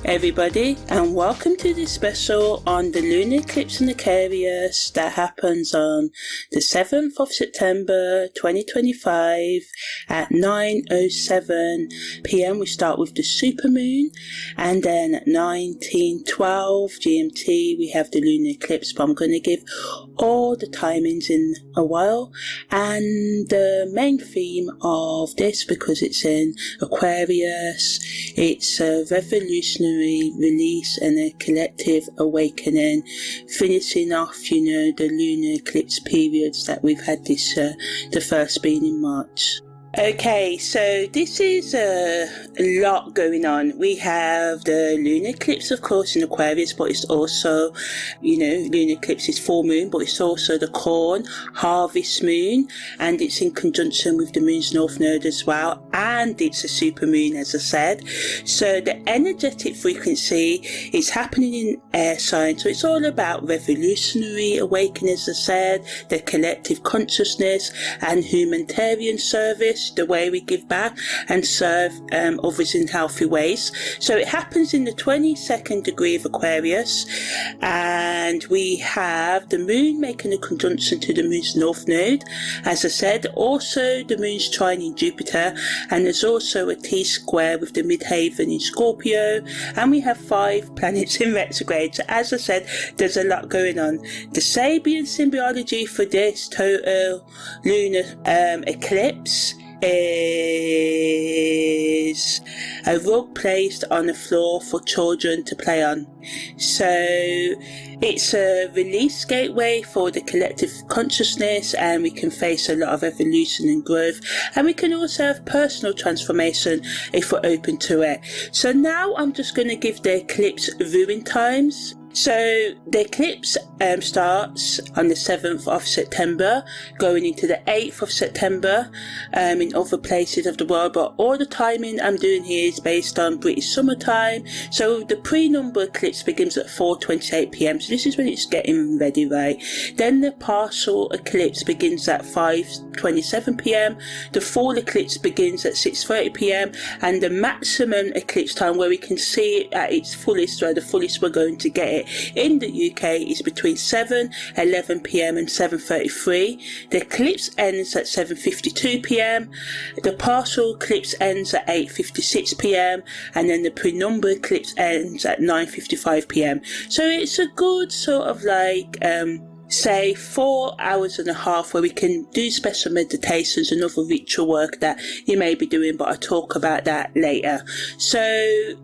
everybody, and welcome to this special on the lunar eclipse in Aquarius that happens on the 7th of September 2025 at 9:07 p.m. We start with the supermoon, and then at 19:12 GMT we have the lunar eclipse, but I'm going to give all the timings in a while. And the main theme of this, because it's in Aquarius, it's a revolutionary release and a collective awakening, finishing off, the lunar eclipse periods that we've had this year, the first being in March. Okay, so this is a lot going on. We have the lunar eclipse, of course, in Aquarius, but it's also, lunar eclipse is full moon, but it's also the corn harvest moon, and it's in conjunction with the moon's north node as well, and it's a super moon, as I said. So the energetic frequency is happening in air signs, so it's all about revolutionary awakening, as I said, the collective consciousness and humanitarian service, the way we give back and serve others in healthy ways. So it happens in the 22nd degree of Aquarius, and we have the moon making a conjunction to the moon's north node, as I said. Also the moon's trining Jupiter, and there's also a T-square with the midheaven in Scorpio, and we have 5 planets in retrograde. So as I said, there's a lot going on. The Sabian symbology for this total lunar eclipse is a rug placed on the floor for children to play on. So it's a release gateway for the collective consciousness, and we can face a lot of evolution and growth, and we can also have personal transformation if we're open to it. So now I'm just going to give the eclipse viewing times. So the eclipse starts on the 7th of September, going into the 8th of September in other places of the world, but all the timing I'm doing here is based on British summertime. So the pre-number eclipse begins at 4:28 p.m, so this is when it's getting ready, right? Then the partial eclipse begins at 5:27 p.m, the full eclipse begins at 6:30 p.m, and the maximum eclipse time where we can see it at its fullest, or the fullest we're going to get it in the UK, is between 7:11 p.m. and 7:33. The eclipse ends at 7:52 p.m. The partial eclipse ends at 8:56 p.m. and then the pre-number eclipse ends at 9:55 p.m. So it's a good sort of say 4 hours and a half where we can do special meditations and other ritual work that you may be doing, but I'll talk about that later. So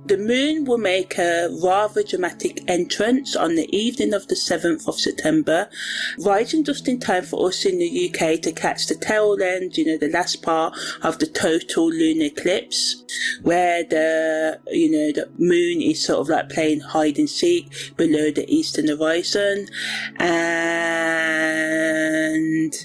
the moon will make a rather dramatic entrance on the evening of the 7th of September, rising just in time for us in the UK to catch the tail end, the last part of the total lunar eclipse, where the moon is sort of like playing hide and seek below the eastern horizon. And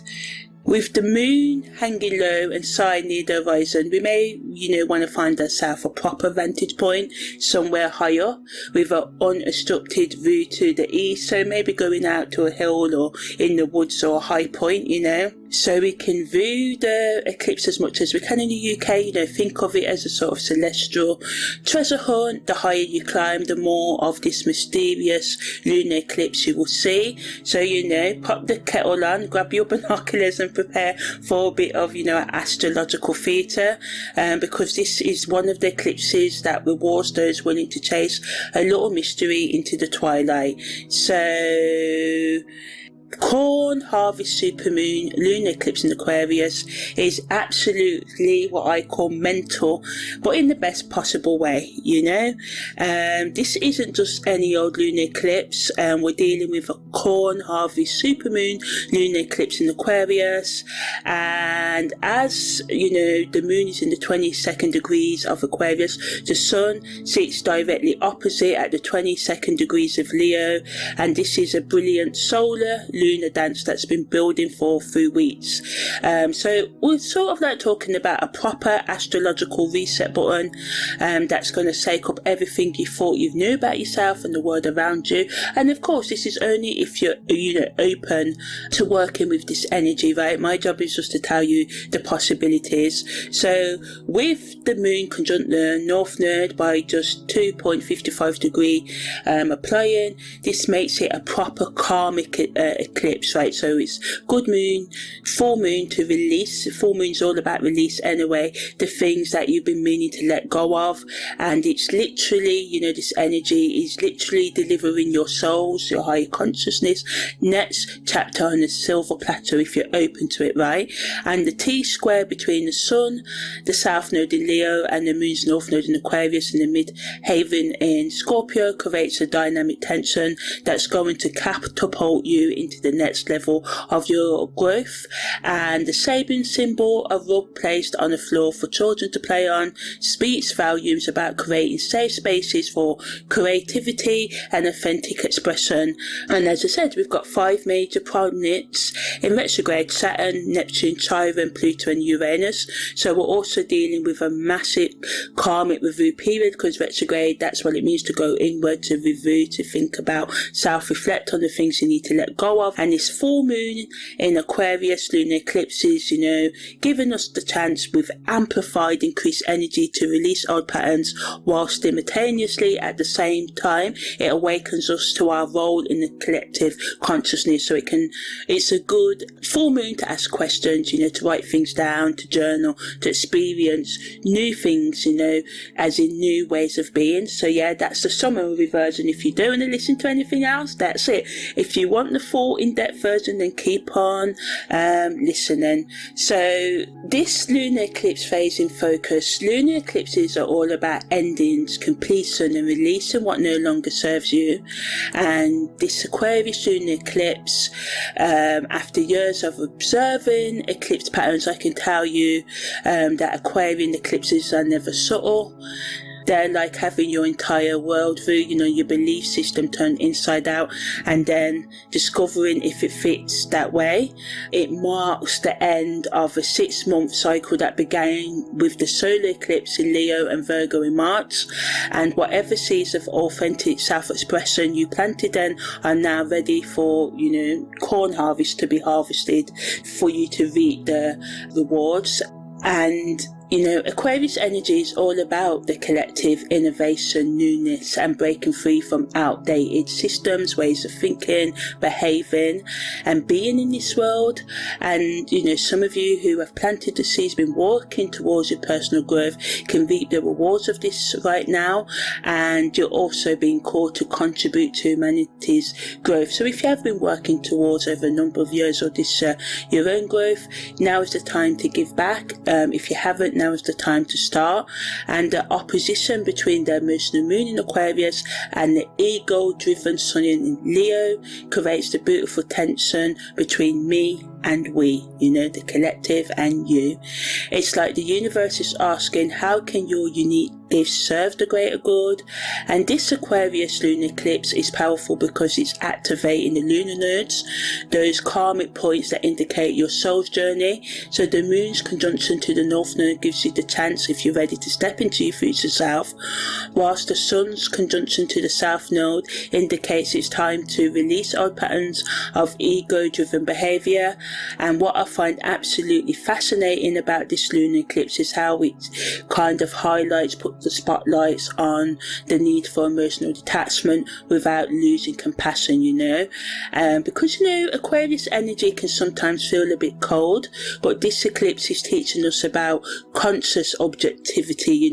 with the moon hanging low and sign near the horizon, we may, want to find ourselves a proper vantage point somewhere higher with an unobstructed view to the east. So maybe going out to a hill or in the woods or a high point, so we can view the eclipse as much as we can in the UK. Think of it as a sort of celestial treasure hunt. The higher you climb, the more of this mysterious lunar eclipse you will see. So, pop the kettle on, grab your binoculars and prepare for a bit of, astrological theatre, because this is one of the eclipses that rewards those willing to chase a little mystery into the twilight. So corn harvest supermoon lunar eclipse in Aquarius is absolutely what I call mental, but in the best possible way. This isn't just any old lunar eclipse. We're dealing with a corn harvest supermoon lunar eclipse in Aquarius, and as the moon is in the 22nd degrees of Aquarius, the sun sits directly opposite at the 22nd degrees of Leo, and this is a brilliant solar lunar dance that's been building for 3 weeks. So we're sort of like talking about a proper astrological reset button that's going to shake up everything you thought you knew about yourself and the world around you. And of course, this is only if you're open to working with this energy, right? My job is just to tell you the possibilities. So with the moon conjunct the north node by just 2.55 degree applying, this makes it a proper karmic eclipse, right? So it's good moon, full moon to release. Full moon's all about release anyway, the things that you've been meaning to let go of. And it's literally, this energy is literally delivering your souls, your higher consciousness, next chapter on a silver platter if you're open to it, right? And the T-square between the sun, the south node in Leo, and the moon's north node in Aquarius, and the mid-haven in Scorpio creates a dynamic tension that's going to catapult you into the next level of your growth. And the Sabian symbol, a rug placed on the floor for children to play on, speaks volumes about creating safe spaces for creativity and authentic expression. And as I said, we've got 5 major planets in retrograde: Saturn, Neptune, Chiron, Pluto and Uranus. So we're also dealing with a massive karmic review period, because retrograde, that's what it means to go inward, to review, to think about, self-reflect on the things you need to let go of. And this full moon in Aquarius lunar eclipses, giving us the chance with amplified, increased energy to release old patterns, while simultaneously at the same time it awakens us to our role in the collective consciousness. So it's a good full moon to ask questions, to write things down, to journal, to experience new things, as in new ways of being. So yeah, that's the summary version. If you don't want to listen to anything else, that's it. If you want the full in-depth version, then keep on listening. So this lunar eclipse phase in focus. Lunar eclipses are all about endings, completion and releasing what no longer serves you. And this Aquarius lunar eclipse, after years of observing eclipse patterns, I can tell you that Aquarian eclipses are never subtle. They're like having your entire worldview, your belief system turned inside out, and then discovering if it fits that way. It marks the end of a 6-month cycle that began with the solar eclipse in Leo and Virgo in March. And whatever seeds of authentic self-expression you planted then are now ready for, corn harvest to be harvested, for you to reap the rewards. And Aquarius energy is all about the collective innovation, newness, and breaking free from outdated systems, ways of thinking, behaving, and being in this world. And, some of you who have planted the seeds, been walking towards your personal growth, can reap the rewards of this right now. And you're also being called to contribute to humanity's growth. So if you have been working towards over a number of years or this your own growth, now is the time to give back. If you haven't, now is the time to start. And the opposition between the emotional moon in Aquarius and the ego-driven sun in Leo creates the beautiful tension between me and we, the collective and you. It's like the universe is asking, how can your unique gifts serve the greater good? And this Aquarius lunar eclipse is powerful because it's activating the lunar nodes, those karmic points that indicate your soul's journey. So the moon's conjunction to the north node gives you the chance, if you're ready, to step into your future self, whilst the sun's conjunction to the south node indicates it's time to release old patterns of ego-driven behaviour. And what I find absolutely fascinating about this lunar eclipse is how it kind of highlights, puts the spotlights on the need for emotional detachment without losing compassion, because Aquarius energy can sometimes feel a bit cold, but this eclipse is teaching us about conscious objectivity,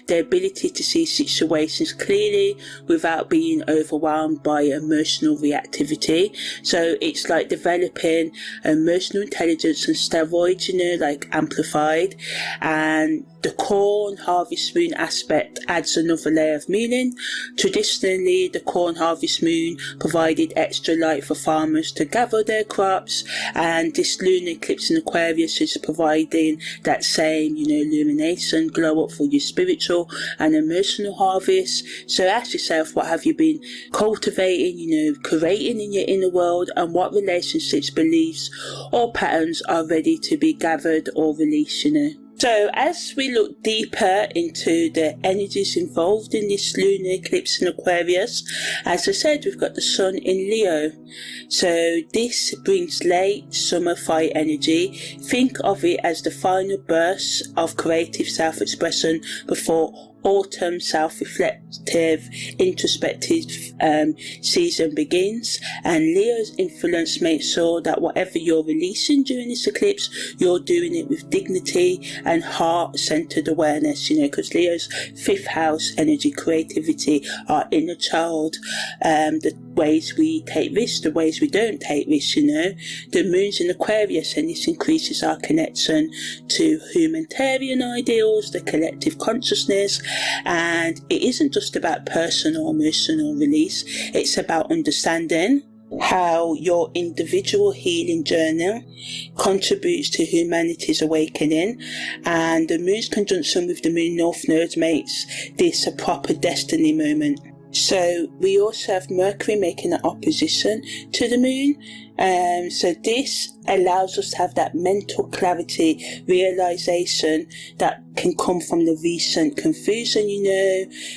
the ability to see situations clearly without being overwhelmed by emotional reactivity. So it's like developing emotional intelligence and steroids, like amplified. And The corn harvest moon aspect adds another layer of meaning. Traditionally, the corn harvest moon provided extra light for farmers to gather their crops, and this lunar eclipse in Aquarius is providing that same, illumination, glow up for your spiritual and emotional harvest. So ask yourself, what have you been cultivating, creating in your inner world, and what relationships, beliefs, or patterns are ready to be gathered or released, So as we look deeper into the energies involved in this lunar eclipse in Aquarius, as I said, we've got the sun in Leo. So this brings late summer fire energy. Think of it as the final burst of creative self-expression before autumn self-reflective introspective season begins. And Leo's influence makes sure that whatever you're releasing during this eclipse, you're doing it with dignity and heart-centered awareness, because Leo's 5th house energy, creativity, our inner child, the ways we take risks, the ways we don't take risks, the moon's in Aquarius, and this increases our connection to humanitarian ideals, the collective consciousness. And it isn't just about personal emotional release, it's about understanding how your individual healing journey contributes to humanity's awakening. And the moon's conjunction with the moon north node makes this a proper destiny moment. So we also have Mercury making an opposition to the moon. So this allows us to have that mental clarity, realization that can come from the recent confusion.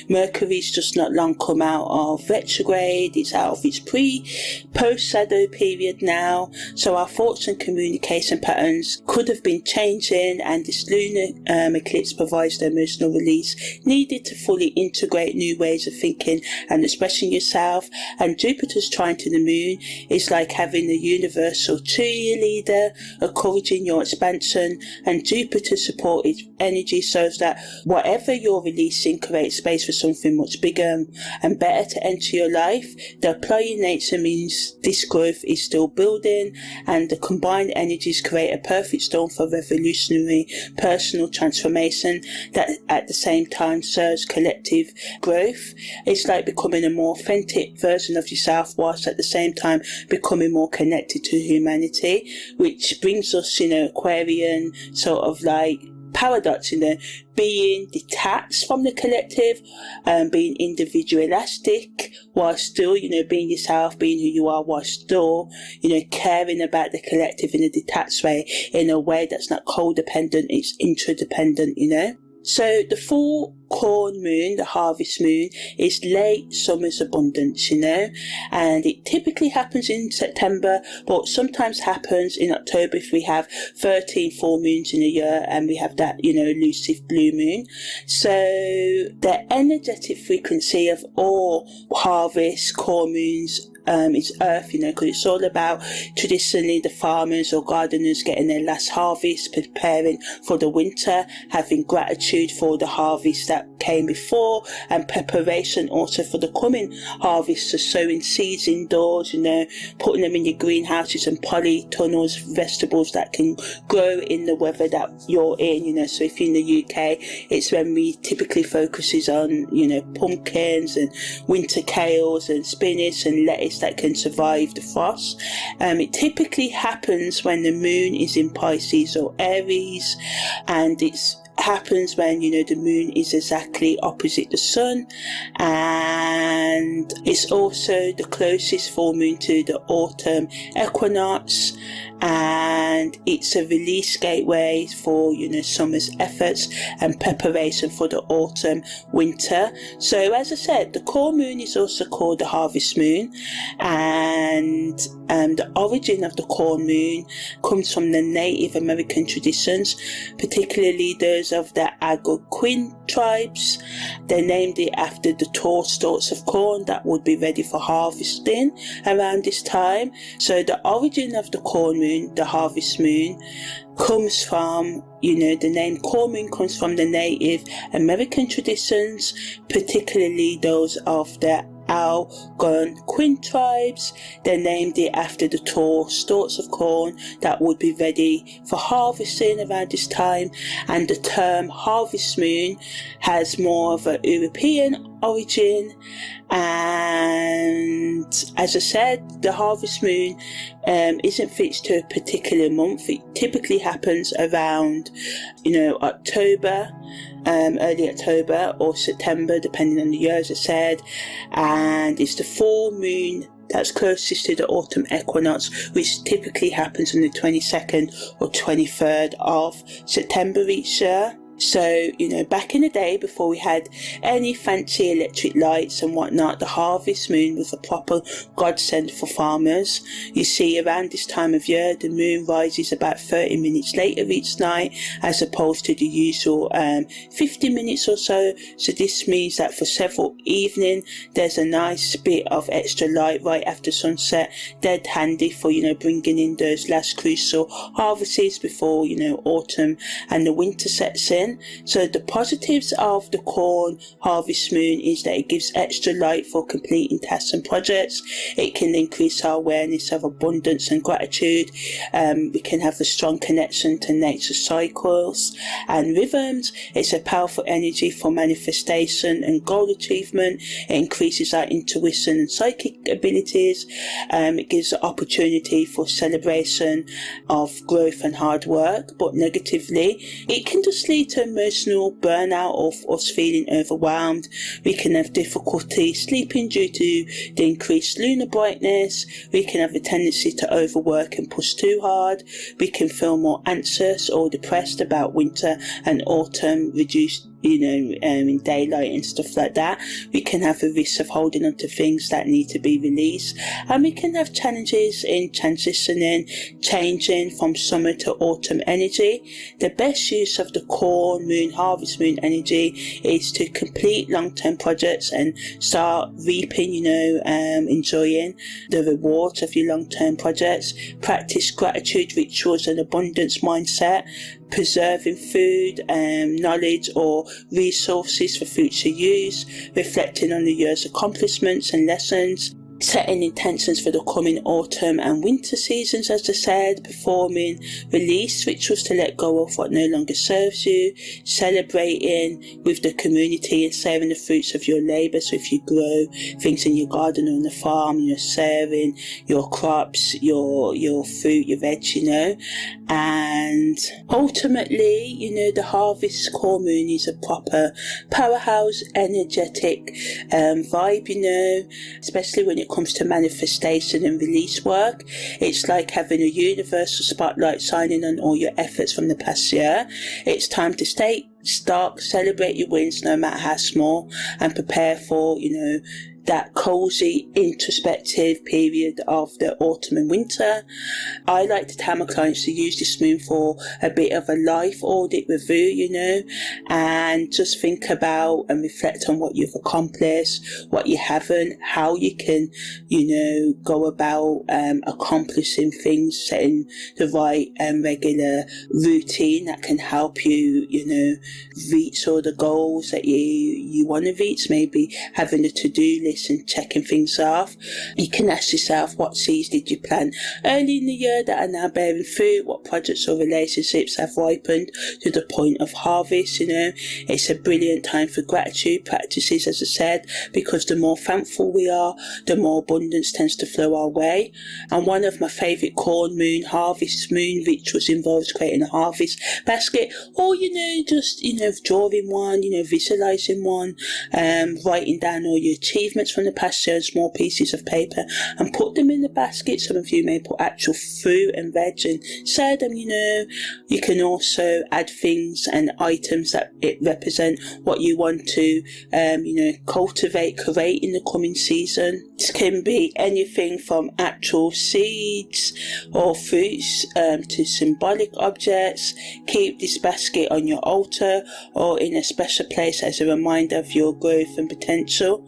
Mercury's just not long come out of retrograde. It's out of its post shadow period now. So our thoughts and communication patterns could have been changing, and this lunar eclipse provides the emotional release needed to fully integrate new ways of thinking and expressing yourself. And Jupiter's trine to the moon is like having a universal cheerleader encouraging your expansion, and Jupiter supported energy so that whatever you're releasing creates space for something much bigger and better to enter your life. The applying nature means this growth is still building, and the combined energies create a perfect storm for revolutionary personal transformation that at the same time serves collective growth. It's like becoming a more authentic version of yourself whilst at the same time becoming more connected to humanity, which brings us, Aquarian sort of like paradox, being detached from the collective, being individualistic while still, being yourself, being who you are, while still, caring about the collective in a detached way, in a way that's not codependent, it's interdependent, So the full corn moon, the harvest moon, is late summer's abundance, and it typically happens in September, but sometimes happens in October if we have 13 full moons in a year and we have that, elusive blue moon. So the energetic frequency of all harvest corn moons it's earth, because it's all about traditionally the farmers or gardeners getting their last harvest, preparing for the winter, having gratitude for the harvest that came before, and preparation also for the coming harvest. So sowing seeds indoors, putting them in your greenhouses and polytunnels, vegetables that can grow in the weather that you're in, so if you're in the UK, it's when we typically focuses on, pumpkins and winter kales and spinach and lettuce that can survive the frost. It typically happens when the moon is in Pisces or Aries, and it's happens when the moon is exactly opposite the sun, and it's also the closest full moon to the autumn equinox, and it's a release gateway for summer's efforts and preparation for the autumn winter. So as I said, the core moon is also called the harvest moon, and the origin of the corn moon comes from the Native American traditions, particularly those of the Algonquin tribes. They named it after the tall stalks of corn that would be ready for harvesting around this time. So the origin of the corn moon, the harvest moon, comes from, the name corn moon comes from the Native American traditions, particularly those of the Algonquin tribes. They named it after the tall stalks of corn that would be ready for harvesting around this time, and the term harvest moon has more of a European origin. And as I said, the harvest moon isn't fixed to a particular month. It typically happens around October, early October or September, depending on the year, as I said, and it's the full moon that's closest to the autumn equinox, which typically happens on the 22nd or 23rd of September each year. So, back in the day, before we had any fancy electric lights and whatnot, the harvest moon was a proper godsend for farmers. You see, around this time of year, the moon rises about 30 minutes later each night, as opposed to the usual 50 minutes or so. So this means that for several evenings, there's a nice bit of extra light right after sunset, dead handy for, bringing in those last crucial harvests before, autumn and the winter sets in. So the positives of the corn harvest moon is that it gives extra light for completing tasks and projects. It can increase our awareness of abundance and gratitude. We can have a strong connection to nature's cycles and rhythms. It's a powerful energy for manifestation and goal achievement. It increases our intuition and psychic abilities. It gives an opportunity for celebration of growth and hard work. But negatively, it can just lead to emotional burnout of us feeling overwhelmed. We can have difficulty sleeping due to the increased lunar brightness. We can have a tendency to overwork and push too hard. We can feel more anxious or depressed about winter and autumn, reduced in daylight and stuff like that. We can have a risk of holding on to things that need to be released, and we can have challenges in transitioning, changing from summer to autumn energy. The best use of the corn moon harvest moon energy is to complete long-term projects and start reaping, enjoying the rewards of your long-term projects. Practice gratitude rituals and abundance mindset, preserving food, knowledge or resources for future use, reflecting on the year's accomplishments and lessons, setting intentions for the coming autumn and winter seasons, as I said, performing release rituals to let go of what no longer serves you, celebrating with the community and saving the fruits of your labour. So if you grow things in your garden or on the farm, saving your crops, your fruit, your veg, and ultimately, the harvest core moon is a proper powerhouse, energetic vibe, especially when it comes to manifestation and release work. It's like having a universal spotlight shining on all your efforts from the past year. It's time to stay stark, celebrate your wins no matter how small, and prepare for, that cozy, introspective period of the autumn and winter. I like to tell my clients to use this moon for a bit of a life audit review, and just think about and reflect on what you've accomplished, what you haven't, how you can, go about accomplishing things, setting the right regular routine that can help you, reach all the goals that you want to reach. Maybe having a to-do list and checking things off. You can ask yourself, what seeds did you plant early in the year that are now bearing fruit? What projects or relationships have ripened to the point of harvest? It's a brilliant time for gratitude practices, as I said, because the more thankful we are, the more abundance tends to flow our way. And one of my favourite corn moon harvest moon rituals involves creating a harvest basket, or just drawing one, visualizing one, writing down all your achievements from the past year on small pieces of paper and put them in the basket. Some of you may put actual fruit and veg and share them. You can also add things and items that it represent what you want to cultivate, create in the coming season. This can be anything from actual seeds or fruits to symbolic objects. Keep this basket on your altar or in a special place as a reminder of your growth and potential.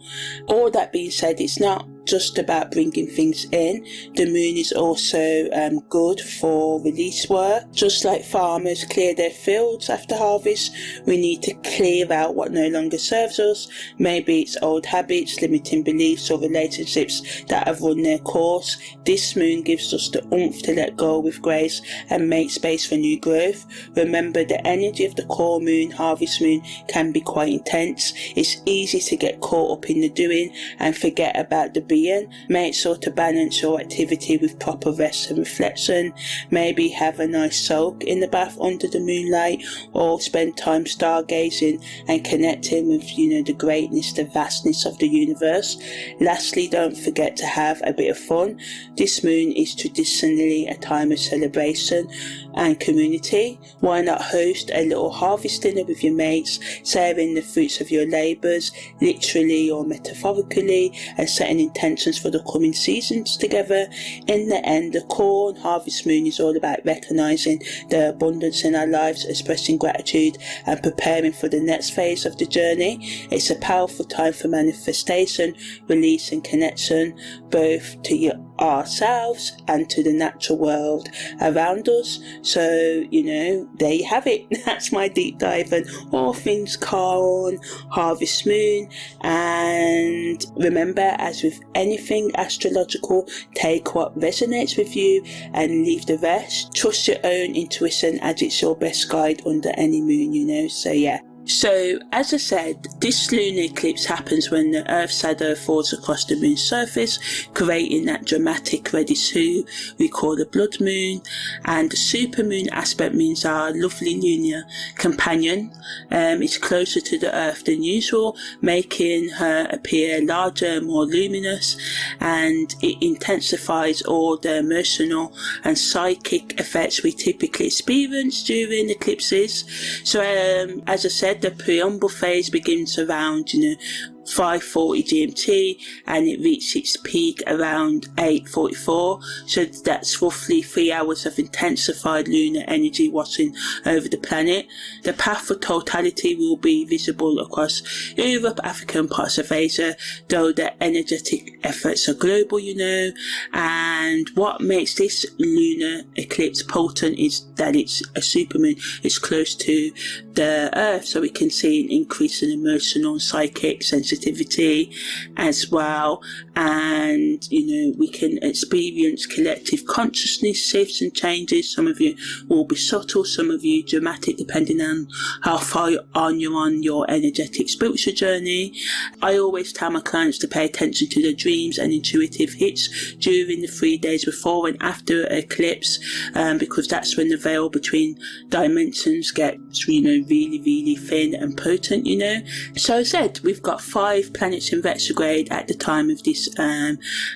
All that being said, it's not just about bringing things in. The moon is also good for release work. Just like farmers clear their fields after harvest, we need to clear out what no longer serves us. Maybe it's old habits, limiting beliefs, or relationships that have run their course. This moon gives us the oomph to let go with grace and make space for new growth. Remember, the energy of the core moon, harvest moon, can be quite intense. It's easy to get caught up in the doing and forget about the being. Make sure to balance your activity with proper rest and reflection. Maybe have a nice soak in the bath under the moonlight, or spend time stargazing and connecting with, the greatness, the vastness of the universe. Lastly, don't forget to have a bit of fun. This moon is traditionally a time of celebration and community. Why not host a little harvest dinner with your mates, sharing the fruits of your labours, literally or metaphorically, and setting intentions for the coming seasons together. In the end, the core harvest moon is all about recognising the abundance in our lives, expressing gratitude and preparing for the next phase of the journey. It's a powerful time for manifestation, release and connection, both to ourselves and to the natural world around us. So, there you have it. That's my deep dive on all things Chiron, harvest moon. And remember, as with anything astrological, take what resonates with you and leave the rest. Trust your own intuition, as it's your best guide under any moon, So yeah. So, as I said, this lunar eclipse happens when the Earth's shadow falls across the moon's surface, creating that dramatic reddish hue we call the blood moon. And the supermoon aspect means our lovely lunar companion is closer to the Earth than usual, making her appear larger, more luminous, and it intensifies all the emotional and psychic effects we typically experience during eclipses. So, as I said, the preamble phase begins around 5:40 GMT, and it reached its peak around 8:44. So that's roughly 3 hours of intensified lunar energy washing over the planet. The path for totality will be visible across Europe, Africa and parts of Asia, though the energetic efforts are global, And what makes this lunar eclipse potent is that it's a supermoon. It's close to the Earth, so we can see an increase in emotional and psychic sensitivity as well. And, we can experience collective consciousness shifts and changes. Some of you will be subtle, some of you dramatic, depending on how far on you're on your energetic spiritual journey. I always tell my clients to pay attention to the dreams and intuitive hits during the 3 days before and after eclipse, because that's when the veil between dimensions gets, really, really thin and potent, So as I said, we've got 5 planets in retrograde at the time of this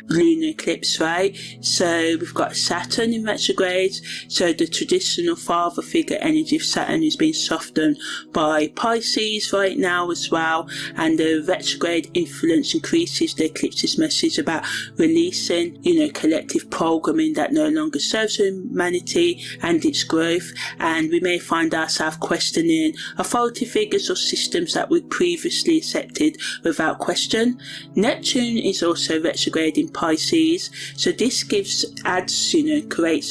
lunar eclipse, right? So we've got Saturn in retrograde, so the traditional father figure energy of Saturn is being softened by Pisces right now as well, and the retrograde influence increases the eclipse's message about releasing, collective programming that no longer serves humanity and its growth, and we may find ourselves questioning authority figures or systems that we previously accepted without question. Neptune is also retrograde in Pisces, so this creates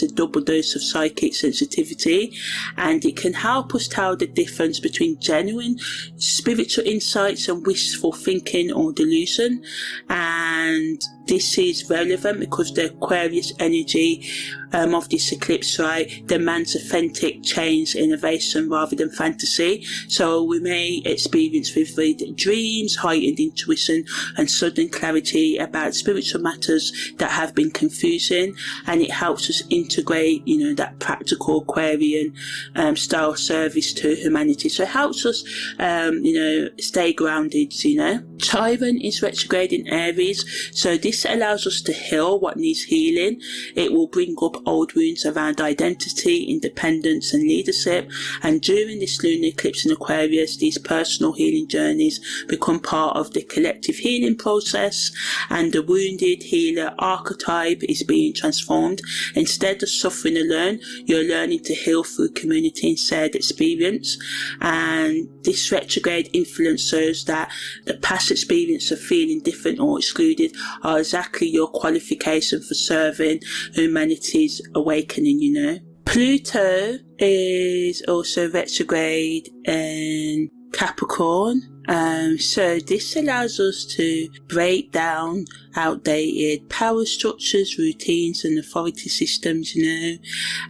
a double dose of psychic sensitivity, and it can help us tell the difference between genuine spiritual insights and wishful thinking or delusion. And this is relevant because the Aquarius energy of this eclipse, right, demands authentic change, innovation rather than fantasy. So we may experience vivid dreams, heightened intuition and sudden clarity about spiritual matters that have been confusing, and it helps us integrate, that practical Aquarian style service to humanity. So it helps us, stay grounded, Chiron is retrograde in Aries, so this allows us to heal what needs healing. It will bring up old wounds around identity, independence and leadership, and during this lunar eclipse in Aquarius, these personal healing journeys become part of the collective healing process, and the wounded healer archetype is being transformed. Instead of suffering alone, you're learning to heal through community and shared experience, and this retrograde influence shows that the past experience of feeling different or excluded are exactly your qualification for serving humanity's awakening, you know. Pluto is also retrograde in Capricorn. So this allows us to break down outdated power structures, routines and authority systems, you know,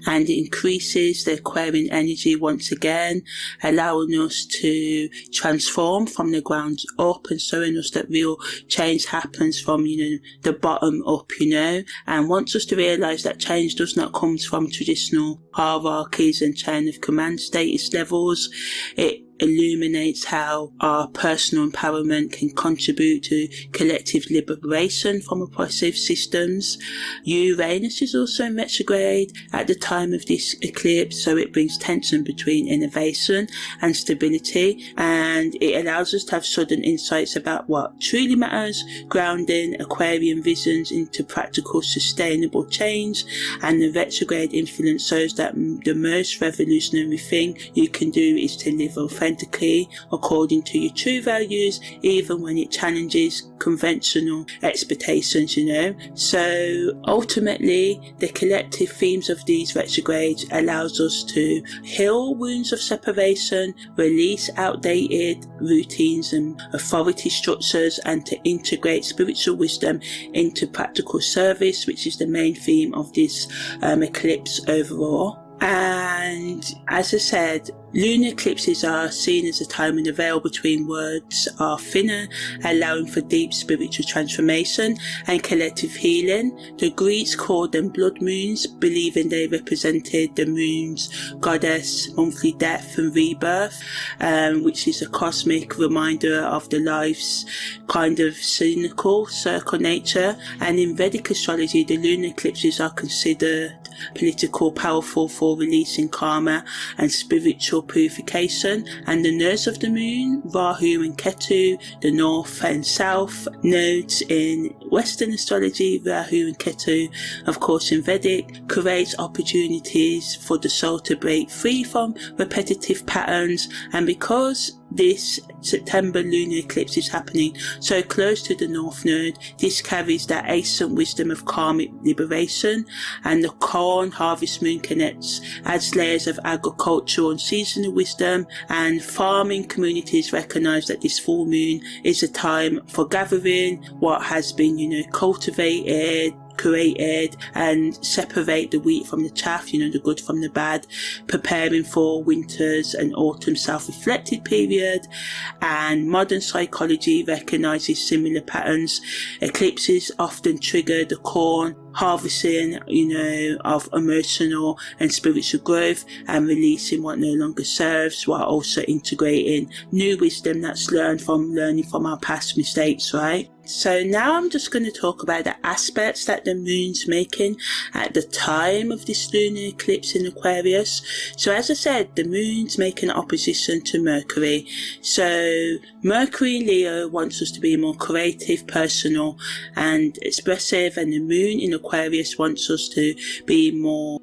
and it increases the Aquarian energy once again, allowing us to transform from the ground up and showing us that real change happens from, you know, the bottom up, you know, and wants us to realise that change does not come from traditional hierarchies and chain of command status levels. It illuminates how our personal empowerment can contribute to collective liberation from oppressive systems. Uranus is also in retrograde at the time of this eclipse, so it brings tension between innovation and stability, and it allows us to have sudden insights about what truly matters, grounding Aquarian visions into practical sustainable change. And the retrograde influence shows that the most revolutionary thing you can do is to live authentically according to your true values, even when it challenges conventional expectations, you know. So ultimately, the collective themes of these retrogrades allows us to heal wounds of separation, release outdated routines and authority structures, and to integrate spiritual wisdom into practical service, which is the main theme of this eclipse overall. And as I said, lunar eclipses are seen as a time when the veil between worlds are thinner, allowing for deep spiritual transformation and collective healing. The Greeks called them blood moons, believing they represented the moon's goddess, monthly death and rebirth, which is a cosmic reminder of the life's kind of cyclical circle nature. And in Vedic astrology, the lunar eclipses are considered political, powerful for releasing karma and spiritual purification. And the nodes of the moon, Rahu and Ketu, the north and south nodes in Western astrology, Rahu and Ketu, of course in Vedic, creates opportunities for the soul to break free from repetitive patterns. And because this September lunar eclipse is happening so close to the North Node, this carries that ancient wisdom of karmic liberation. And the corn harvest moon connects, adds layers of agricultural and seasonal wisdom, and farming communities recognize that this full moon is a time for gathering what has been, you know, cultivated, created, and separate the wheat from the chaff, you know, the good from the bad, preparing for winter's and autumn's self-reflected period. And modern psychology recognizes similar patterns. Eclipses often trigger the corn harvesting, you know, of emotional and spiritual growth and releasing what no longer serves, while also integrating new wisdom that's learning from our past mistakes, right? So now I'm just going to talk about the aspects that the moon's making at the time of this lunar eclipse in Aquarius. So as I said, the moon's making opposition to Mercury. So Mercury in Leo wants us to be more creative, personal and expressive, and the moon in Aquarius wants us to be more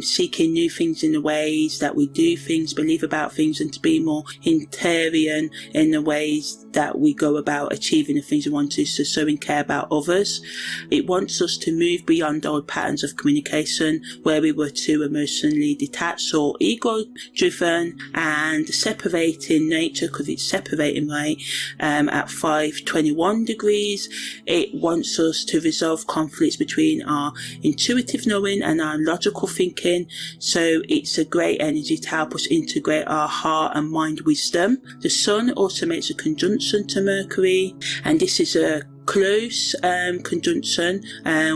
seeking new things in the ways that we do things, believe about things, and to be more interior in the ways that we go about achieving the things we want to, so showing care about others. It wants us to move beyond old patterns of communication where we were too emotionally detached or ego driven, and separating nature, because it's separating right at 521 degrees. It wants us to resolve conflicts between our intuitive knowing and our logical thinking. So it's a great energy to help us integrate our heart and mind wisdom. The sun also makes a conjunction to Mercury, and this is a close conjunction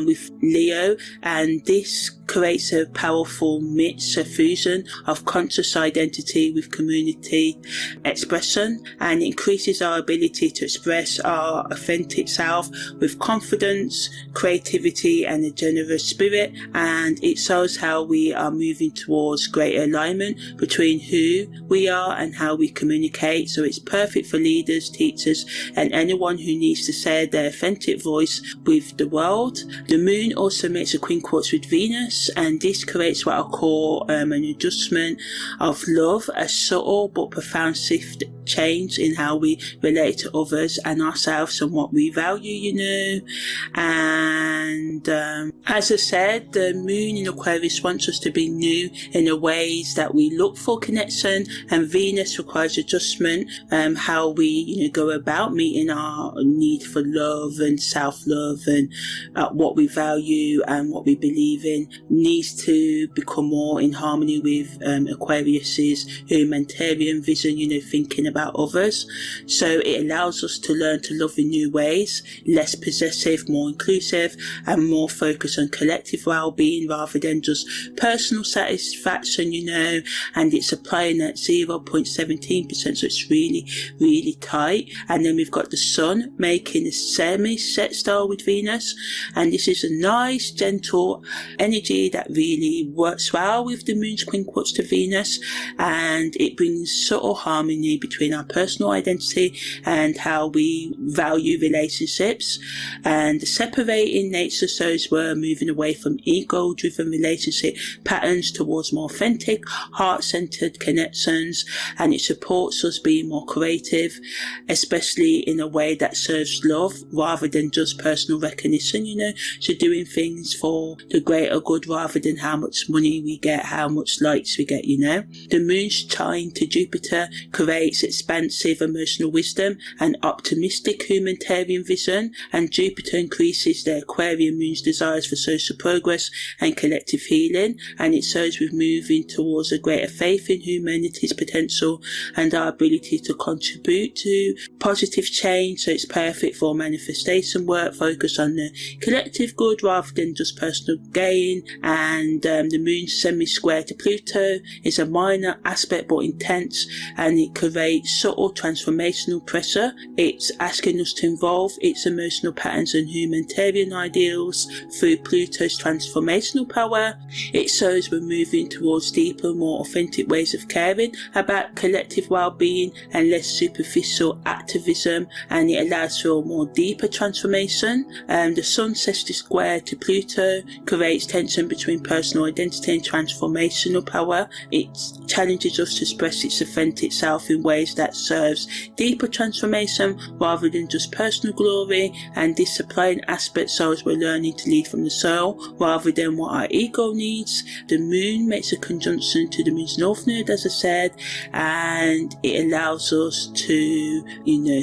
with Leo, and this creates a powerful mix, a fusion of conscious identity with community expression, and increases our ability to express our authentic self with confidence, creativity and a generous spirit. And it shows how we are moving towards greater alignment between who we are and how we communicate. So it's perfect for leaders, teachers and anyone who needs to share their their authentic voice with the world. The moon also makes a quincunx with Venus, and this creates what I call an adjustment of love, a subtle but profound shift change in how we relate to others and ourselves and what we value, and as I said, the moon in Aquarius wants us to be new in the ways that we look for connection, and Venus requires adjustment, how we go about meeting our need for love and self-love, and what we value and what we believe in needs to become more in harmony with Aquarius's humanitarian vision, thinking about others. So it allows us to learn to love in new ways, less possessive, more inclusive, and more focused on collective well-being rather than just personal satisfaction, and it's applying at 0.17%, so it's really, really tight. And then we've got the sun making a semi-sextile with Venus, and this is a nice, gentle energy that really works well with the moon's quincunx to Venus, and it brings subtle harmony between our personal identity and how we value relationships, and separating nature shows we're moving away from ego-driven relationship patterns towards more authentic, heart-centered connections, and it supports us being more creative, especially in a way that serves love rather than just personal recognition, so doing things for the greater good rather than how much money we get, how much likes we get, The moon's trine to Jupiter creates expansive emotional wisdom and optimistic humanitarian vision, and Jupiter increases the Aquarian moon's desires for social progress and collective healing, and it shows we're moving towards a greater faith in humanity's potential and our ability to contribute to positive change. So it's perfect for manifestation work focused on the collective good rather than just personal gain. And the moon's semi-square to Pluto is a minor aspect but intense, and it creates subtle transformational pressure. It's asking us to involve its emotional patterns and humanitarian ideals through Pluto's transformational power. It shows we're moving towards deeper, more authentic ways of caring about collective well-being and less superficial activism, and it allows for a more deeper transformation. The sun sextile square to Pluto creates tension between personal identity and transformational power. It challenges us to express its authentic self in ways that serves deeper transformation rather than just personal glory, and this supplying aspect shows we're learning to lead from the soul rather than what our ego needs. The moon makes a conjunction to the moon's north node, as I said, and it allows us to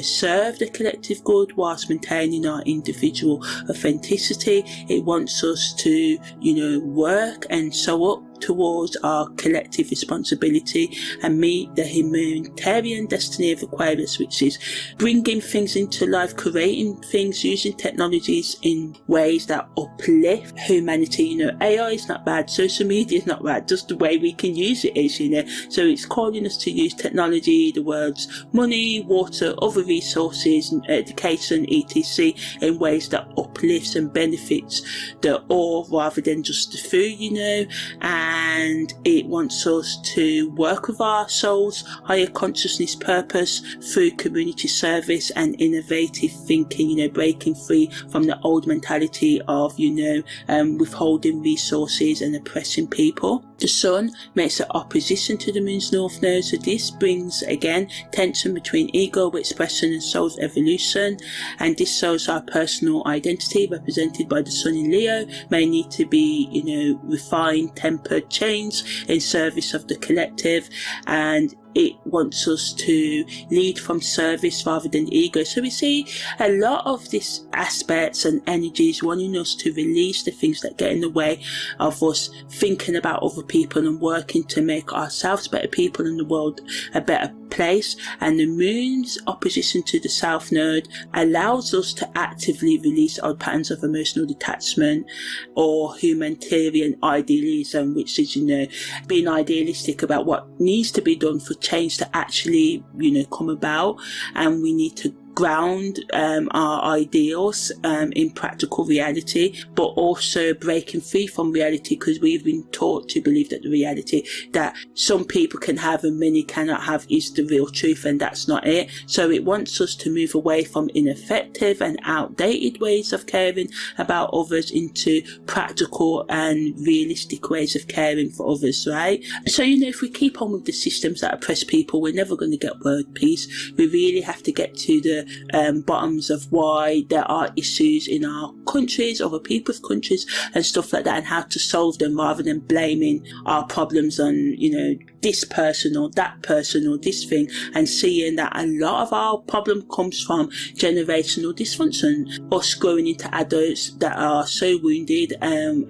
serve the collective good whilst maintaining our individual authenticity. It wants us to work and show up towards our collective responsibility and meet the humanitarian destiny of Aquarius, which is bringing things into life, creating things, using technologies in ways that uplift humanity. AI is not bad, social media is not bad, just the way we can use it is, so it's calling us to use technology, the world's money, water, other resources, education, etc., in ways that uplifts and benefits the all rather than just the food, and it wants us to work with our soul's higher consciousness purpose through community service and innovative thinking, breaking free from the old mentality of, withholding resources and oppressing people. The sun makes an opposition to the moon's north node, so this brings again tension between ego expression and soul's evolution, and this shows our personal identity represented by the sun in Leo may need to be refined, tempered, changed in service of the collective, and it wants us to lead from service rather than ego. So we see a lot of these aspects and energies wanting us to release the things that get in the way of us thinking about other people and working to make ourselves better people and the world a better place. And the moon's opposition to the south node allows us to actively release old patterns of emotional detachment or humanitarian idealism, which is being idealistic about what needs to be done for change to actually come about, and we need to ground our ideals in practical reality, but also breaking free from reality, because we've been taught to believe that the reality that some people can have and many cannot have is the real truth, and that's not it. So it wants us to move away from ineffective and outdated ways of caring about others into practical and realistic ways of caring for others, right? So, if we keep on with the systems that oppress people, we're never going to get world peace. We really have to get to the bottoms of why there are issues in our countries, other people's countries and stuff like that, and how to solve them rather than blaming our problems on, this person or that person or this thing, and seeing that a lot of our problem comes from generational dysfunction, us growing into adults that are so wounded,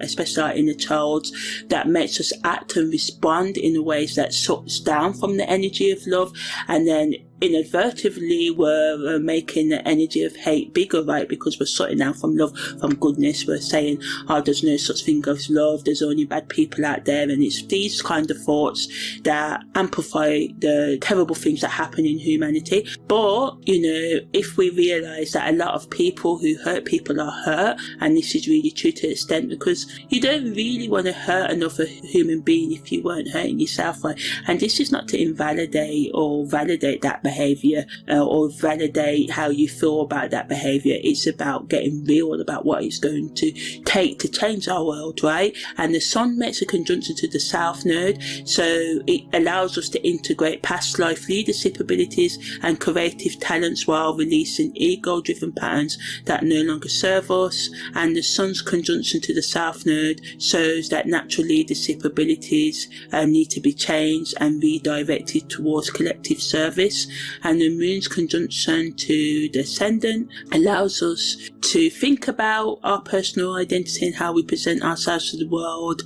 especially our inner child, that makes us act and respond in ways that shuts down from the energy of love, and then inadvertently we're making the energy of hate bigger, right? Because we're shutting down from love, from goodness. We're saying, there's no such thing as love, there's only bad people out there. And it's these kind of thoughts that amplify the terrible things that happen in humanity. But if we realize that a lot of people who hurt people are hurt, and this is really true to an extent, because you don't really want to hurt another human being if you weren't hurting yourself, right? And this is not to invalidate or validate that behavior or validate how you feel about that behavior. It's about getting real about what it's going to take to change our world, right? And the sun makes a conjunction to the south node, so it allows us to integrate past life leadership abilities and creative talents while releasing ego-driven patterns that no longer serve us. And the sun's conjunction to the south node shows that natural leadership abilities need to be changed and redirected towards collective service. And the moon's conjunction to the ascendant allows us to think about our personal identity and how we present ourselves to the world,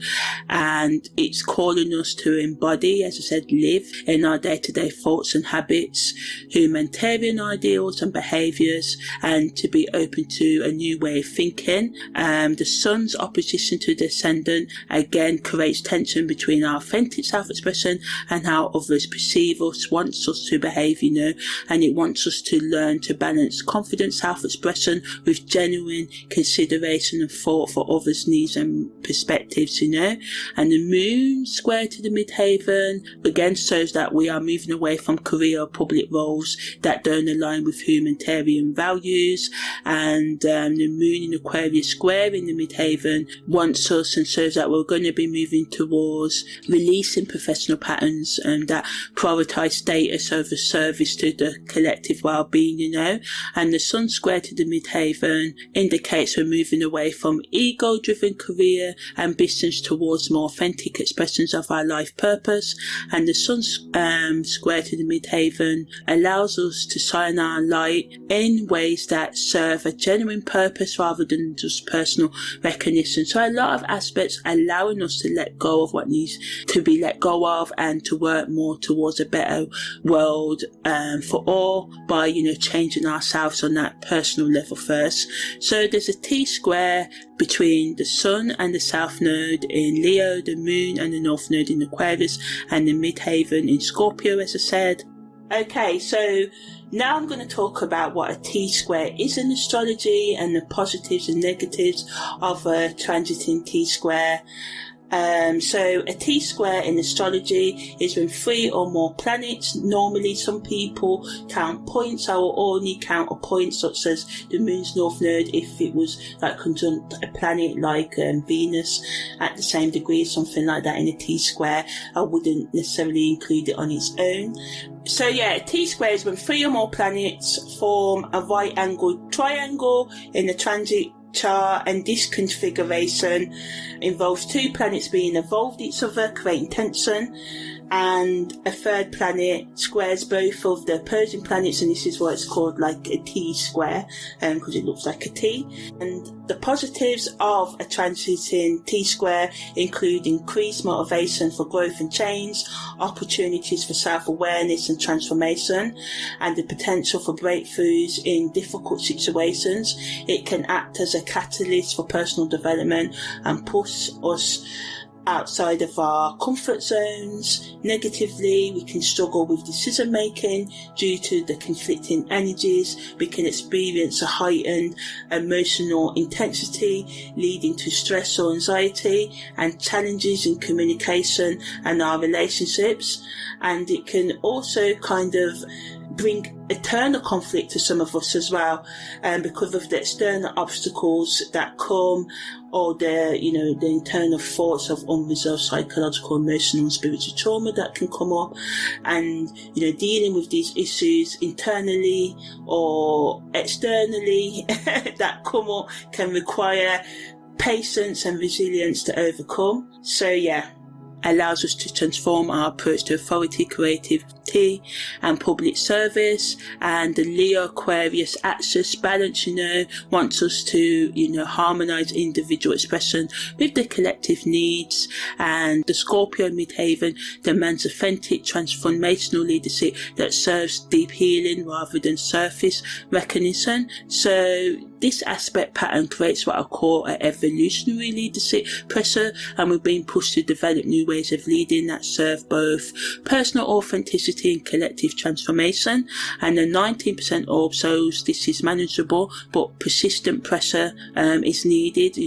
and it's calling us to embody, as I said, live in our day-to-day thoughts and habits, humanitarian ideals and behaviours, and to be open to a new way of thinking. The sun's opposition to the ascendant again creates tension between our authentic self-expression and how others perceive us, wants us to behave, and it wants us to learn to balance confident self-expression with genuine consideration and thought for others' needs and perspectives, And the moon square to the midheaven again shows that we are moving away from career or public roles that don't align with humanitarian values, and the moon in Aquarius square in the midheaven wants us and shows that we're going to be moving towards releasing professional patterns that prioritize status over service to the collective well-being, And the sun square to the midheaven indicates we're moving away from ego-driven career ambitions towards more authentic expressions of our life purpose. And the sun square to the midheaven allows us to shine our light in ways that serve a genuine purpose rather than just personal recognition. So a lot of aspects allowing us to let go of what needs to be let go of and to work more towards a better world for all by changing ourselves on that personal level first. So there's a T-square between the sun and the south node in Leo, the moon and the north node in Aquarius, and the midheaven in Scorpio, as I said. Okay, so now I'm going to talk about what a T-square is in astrology and the positives and negatives of a transiting T-square. So a T-square in astrology is when 3 or more planets. Normally some people count points. I will only count a point such as the moon's north node if it was like conjunct a planet like Venus at the same degree, something like that in a T-square. I wouldn't necessarily include it on its own. So yeah, a T-square is when 3 or more planets form a right-angled triangle in the transit chart, and this configuration involves 2 planets being involved each other, creating tension, and a third planet squares both of the opposing planets, and this is why it's called like a T-square, because it looks like a T. And the positives of a transiting T-square include increased motivation for growth and change, opportunities for self-awareness and transformation, and the potential for breakthroughs in difficult situations. It can act as a catalyst for personal development and push us outside of our comfort zones. Negatively, we can struggle with decision making due to the conflicting energies. We can experience a heightened emotional intensity, leading to stress or anxiety and challenges in communication and our relationships. And it can also kind of bring eternal conflict to some of us as well, because of the external obstacles that come, or the internal thoughts of unresolved psychological, emotional and spiritual trauma that can come up. And dealing with these issues internally or externally that come up can require patience and resilience to overcome. So allows us to transform our approach to authority, creativity and public service. And the Leo Aquarius axis balance, wants us to, harmonize individual expression with the collective needs. And the Scorpio midheaven demands authentic transformational leadership that serves deep healing rather than surface recognition. So this aspect pattern creates what I call an evolutionary leadership pressure, and we're being pushed to develop new ways of leading that serve both personal authenticity and collective transformation. And the 19% orb shows this is manageable, but persistent pressure is needed,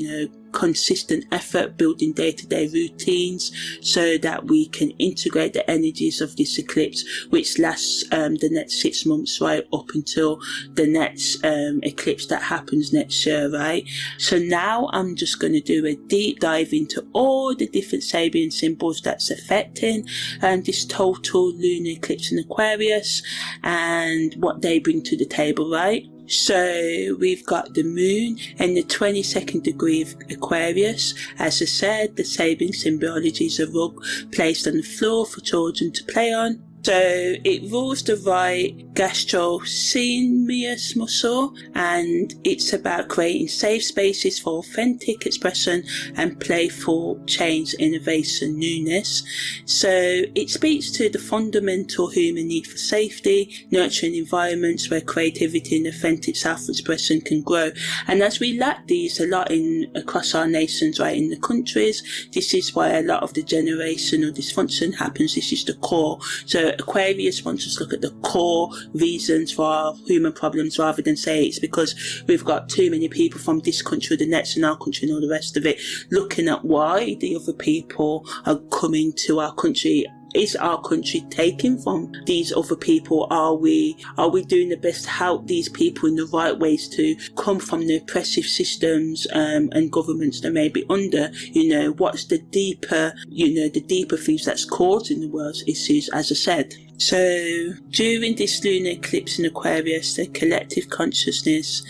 consistent effort, building day-to-day routines so that we can integrate the energies of this eclipse, which lasts the next 6 months, right up until the next eclipse that happens next year, right? So now I'm just going to do a deep dive into all the different Sabian symbols that's affecting this total lunar eclipse in Aquarius and what they bring to the table, right? So we've got the moon in the 22nd degree of Aquarius. As I said, the Sabian symbology is a rug placed on the floor for children to play on. So it rules the right gastrocnemius muscle, and it's about creating safe spaces for authentic expression and playful change, innovation, newness. So it speaks to the fundamental human need for safety, nurturing environments where creativity and authentic self-expression can grow. And as we lack these a lot across our nations, right, in the countries, this is why a lot of the generational dysfunction happens. This is the core. So Aquarius wants us to look at the core reasons for our human problems rather than say it's because we've got too many people from this country or the next in our country and all the rest of it, looking at why the other people are coming to our country. Is our country taken from these other people? Are we doing the best to help these people in the right ways to come from the oppressive systems and governments that may be under? What's the deeper things that's causing the world's issues, as I said. So during this lunar eclipse in Aquarius, the collective consciousness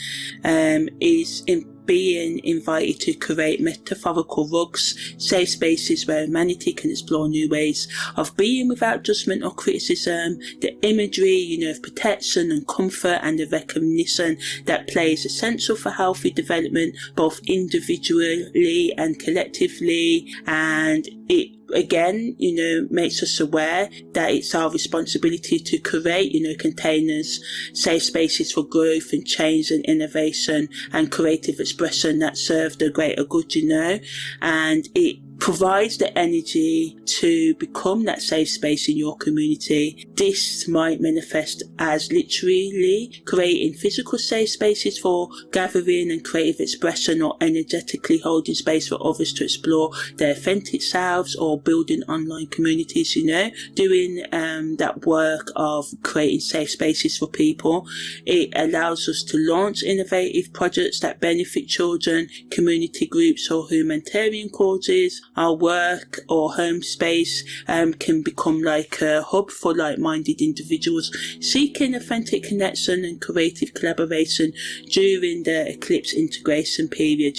is being invited to create metaphorical rugs, safe spaces where humanity can explore new ways of being without judgment or criticism. The imagery, of protection and comfort and the recognition that play is essential for healthy development, both individually and collectively. And it again, makes us aware that it's our responsibility to create, containers, safe spaces for growth and change and innovation and creative expression that serve the greater good, and it provides the energy to become that safe space in your community. This might manifest as literally creating physical safe spaces for gathering and creative expression, or energetically holding space for others to explore their authentic selves, or building online communities, doing that work of creating safe spaces for people. It allows us to launch innovative projects that benefit children, community groups or humanitarian causes. Our work or home space can become like a hub for like-minded individuals seeking authentic connection and creative collaboration during the eclipse integration period,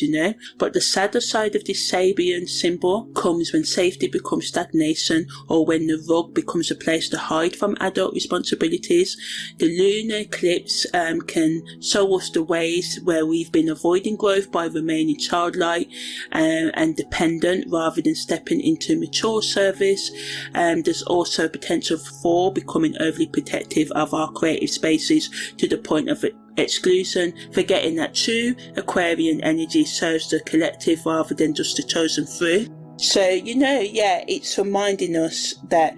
But the sadder side of this Sabian symbol comes when safety becomes stagnation, or when the rug becomes a place to hide from adult responsibilities. The lunar eclipse can show us the ways where we've been avoiding growth by remaining childlike and dependent rather than stepping into mature service. There's also potential for becoming overly protective of our creative spaces to the point of exclusion, forgetting that true Aquarian energy serves the collective rather than just the chosen few. So, it's reminding us that,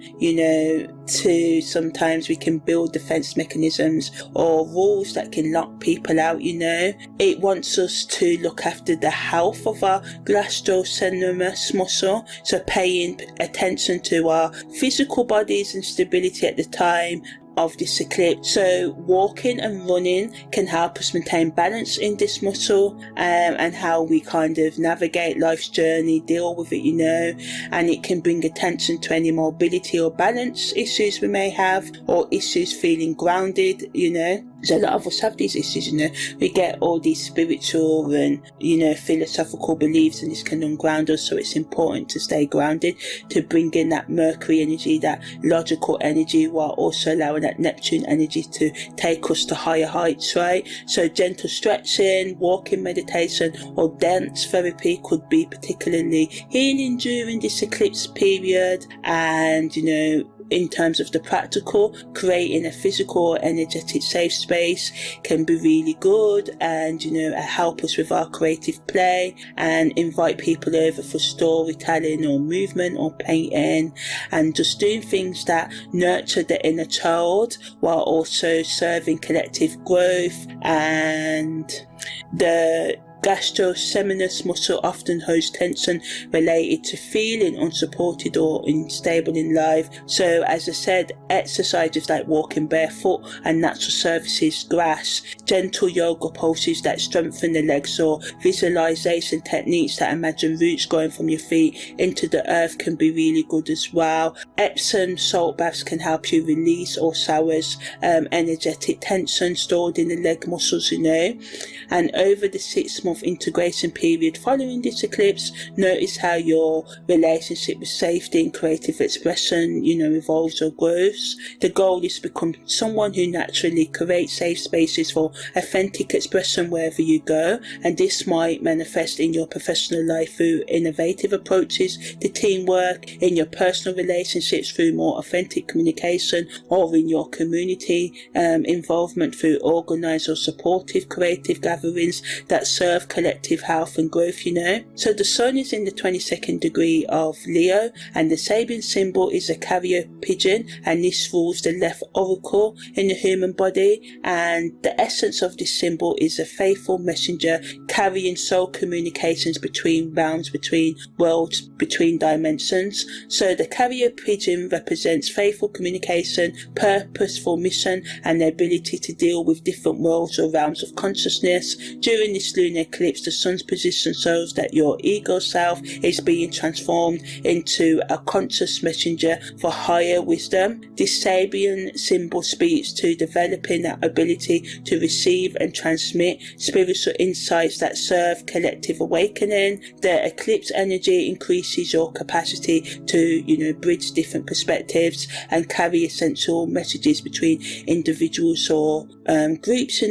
to sometimes we can build defense mechanisms or rules that can lock people out, It wants us to look after the health of our gastrocnemius muscle, so paying attention to our physical bodies and stability at the time of this eclipse. So walking and running can help us maintain balance in this muscle, and how we kind of navigate life's journey, deal with it, and it can bring attention to any mobility or balance issues we may have, or issues feeling grounded, So a lot of us have these issues, we get all these spiritual and, philosophical beliefs, and this can unground us. So it's important to stay grounded, to bring in that Mercury energy, that logical energy, while also allowing that Neptune energy to take us to higher heights, right? So gentle stretching, walking meditation, or dance therapy could be particularly healing during this eclipse period. And, in terms of the practical, creating a physical or energetic safe space can be really good, and help us with our creative play, and invite people over for storytelling or movement or painting, and just doing things that nurture the inner child while also serving collective growth. And the gastrocnemius muscle often holds tension related to feeling unsupported or unstable in life. So as I said, exercises like walking barefoot and natural surfaces, grass, gentle yoga poses that strengthen the legs, or visualization techniques that imagine roots growing from your feet into the earth can be really good as well. Epsom salt baths can help you release or sours energetic tension stored in the leg muscles, And over the 6-month integration period following this eclipse, notice how your relationship with safety and creative expression, evolves or grows. The goal is to become someone who naturally creates safe spaces for authentic expression wherever you go, and this might manifest in your professional life through innovative approaches to teamwork, in your personal relationships through more authentic communication, or in your community involvement through organised or supportive creative gatherings that serve collective health and growth, So the sun is in the 22nd degree of Leo, and the Sabian symbol is a carrier pigeon, and this rules the left auricle in the human body, and the essence of this symbol is a faithful messenger carrying soul communications between realms, between worlds, between dimensions. So the carrier pigeon represents faithful communication, purposeful mission, and the ability to deal with different worlds or realms of consciousness. During this lunar eclipse, the sun's position shows that your ego self is being transformed into a conscious messenger for higher wisdom. This Sabian symbol speaks to developing that ability to receive and transmit spiritual insights that serve collective awakening. The eclipse energy increases your capacity to, bridge different perspectives and carry essential messages between individuals or groups,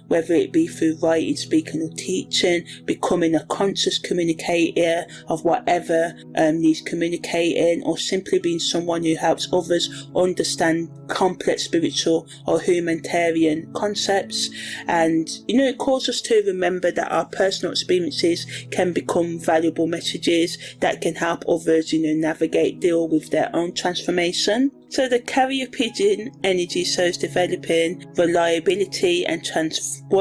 whether it be through writing, speaking, or teaching, becoming a conscious communicator of whatever needs communicating, or simply being someone who helps others understand complex spiritual or humanitarian concepts. And it calls us to remember that our personal experiences can become valuable messages that can help others navigate, deal with their own transformation. So the carrier pigeon energy shows developing reliability and The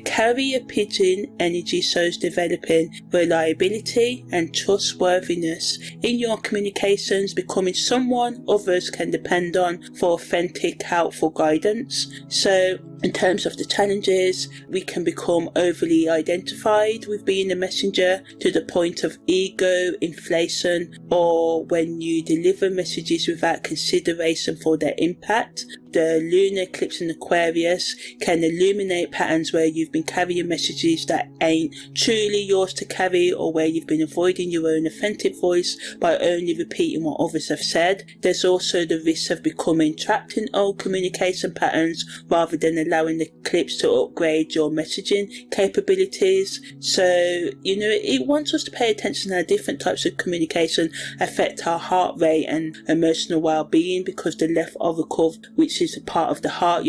carrier pigeon energy shows developing reliability and trustworthiness in your communications, becoming someone others can depend on for authentic, helpful guidance. So in terms of the challenges, we can become overly identified with being a messenger to the point of ego inflation, or when you deliver messages without consideration for their impact. The lunar eclipse in Aquarius can illuminate patterns where you've been carrying messages that ain't truly yours to carry, or where you've been avoiding your own authentic voice by only repeating what others have said. There's also the risk of becoming trapped in old communication patterns rather than allowing the eclipse to upgrade your messaging capabilities. So, it wants us to pay attention to how different types of communication affect our heart rate and emotional well-being, because the left auricle, which is is a part of the heart,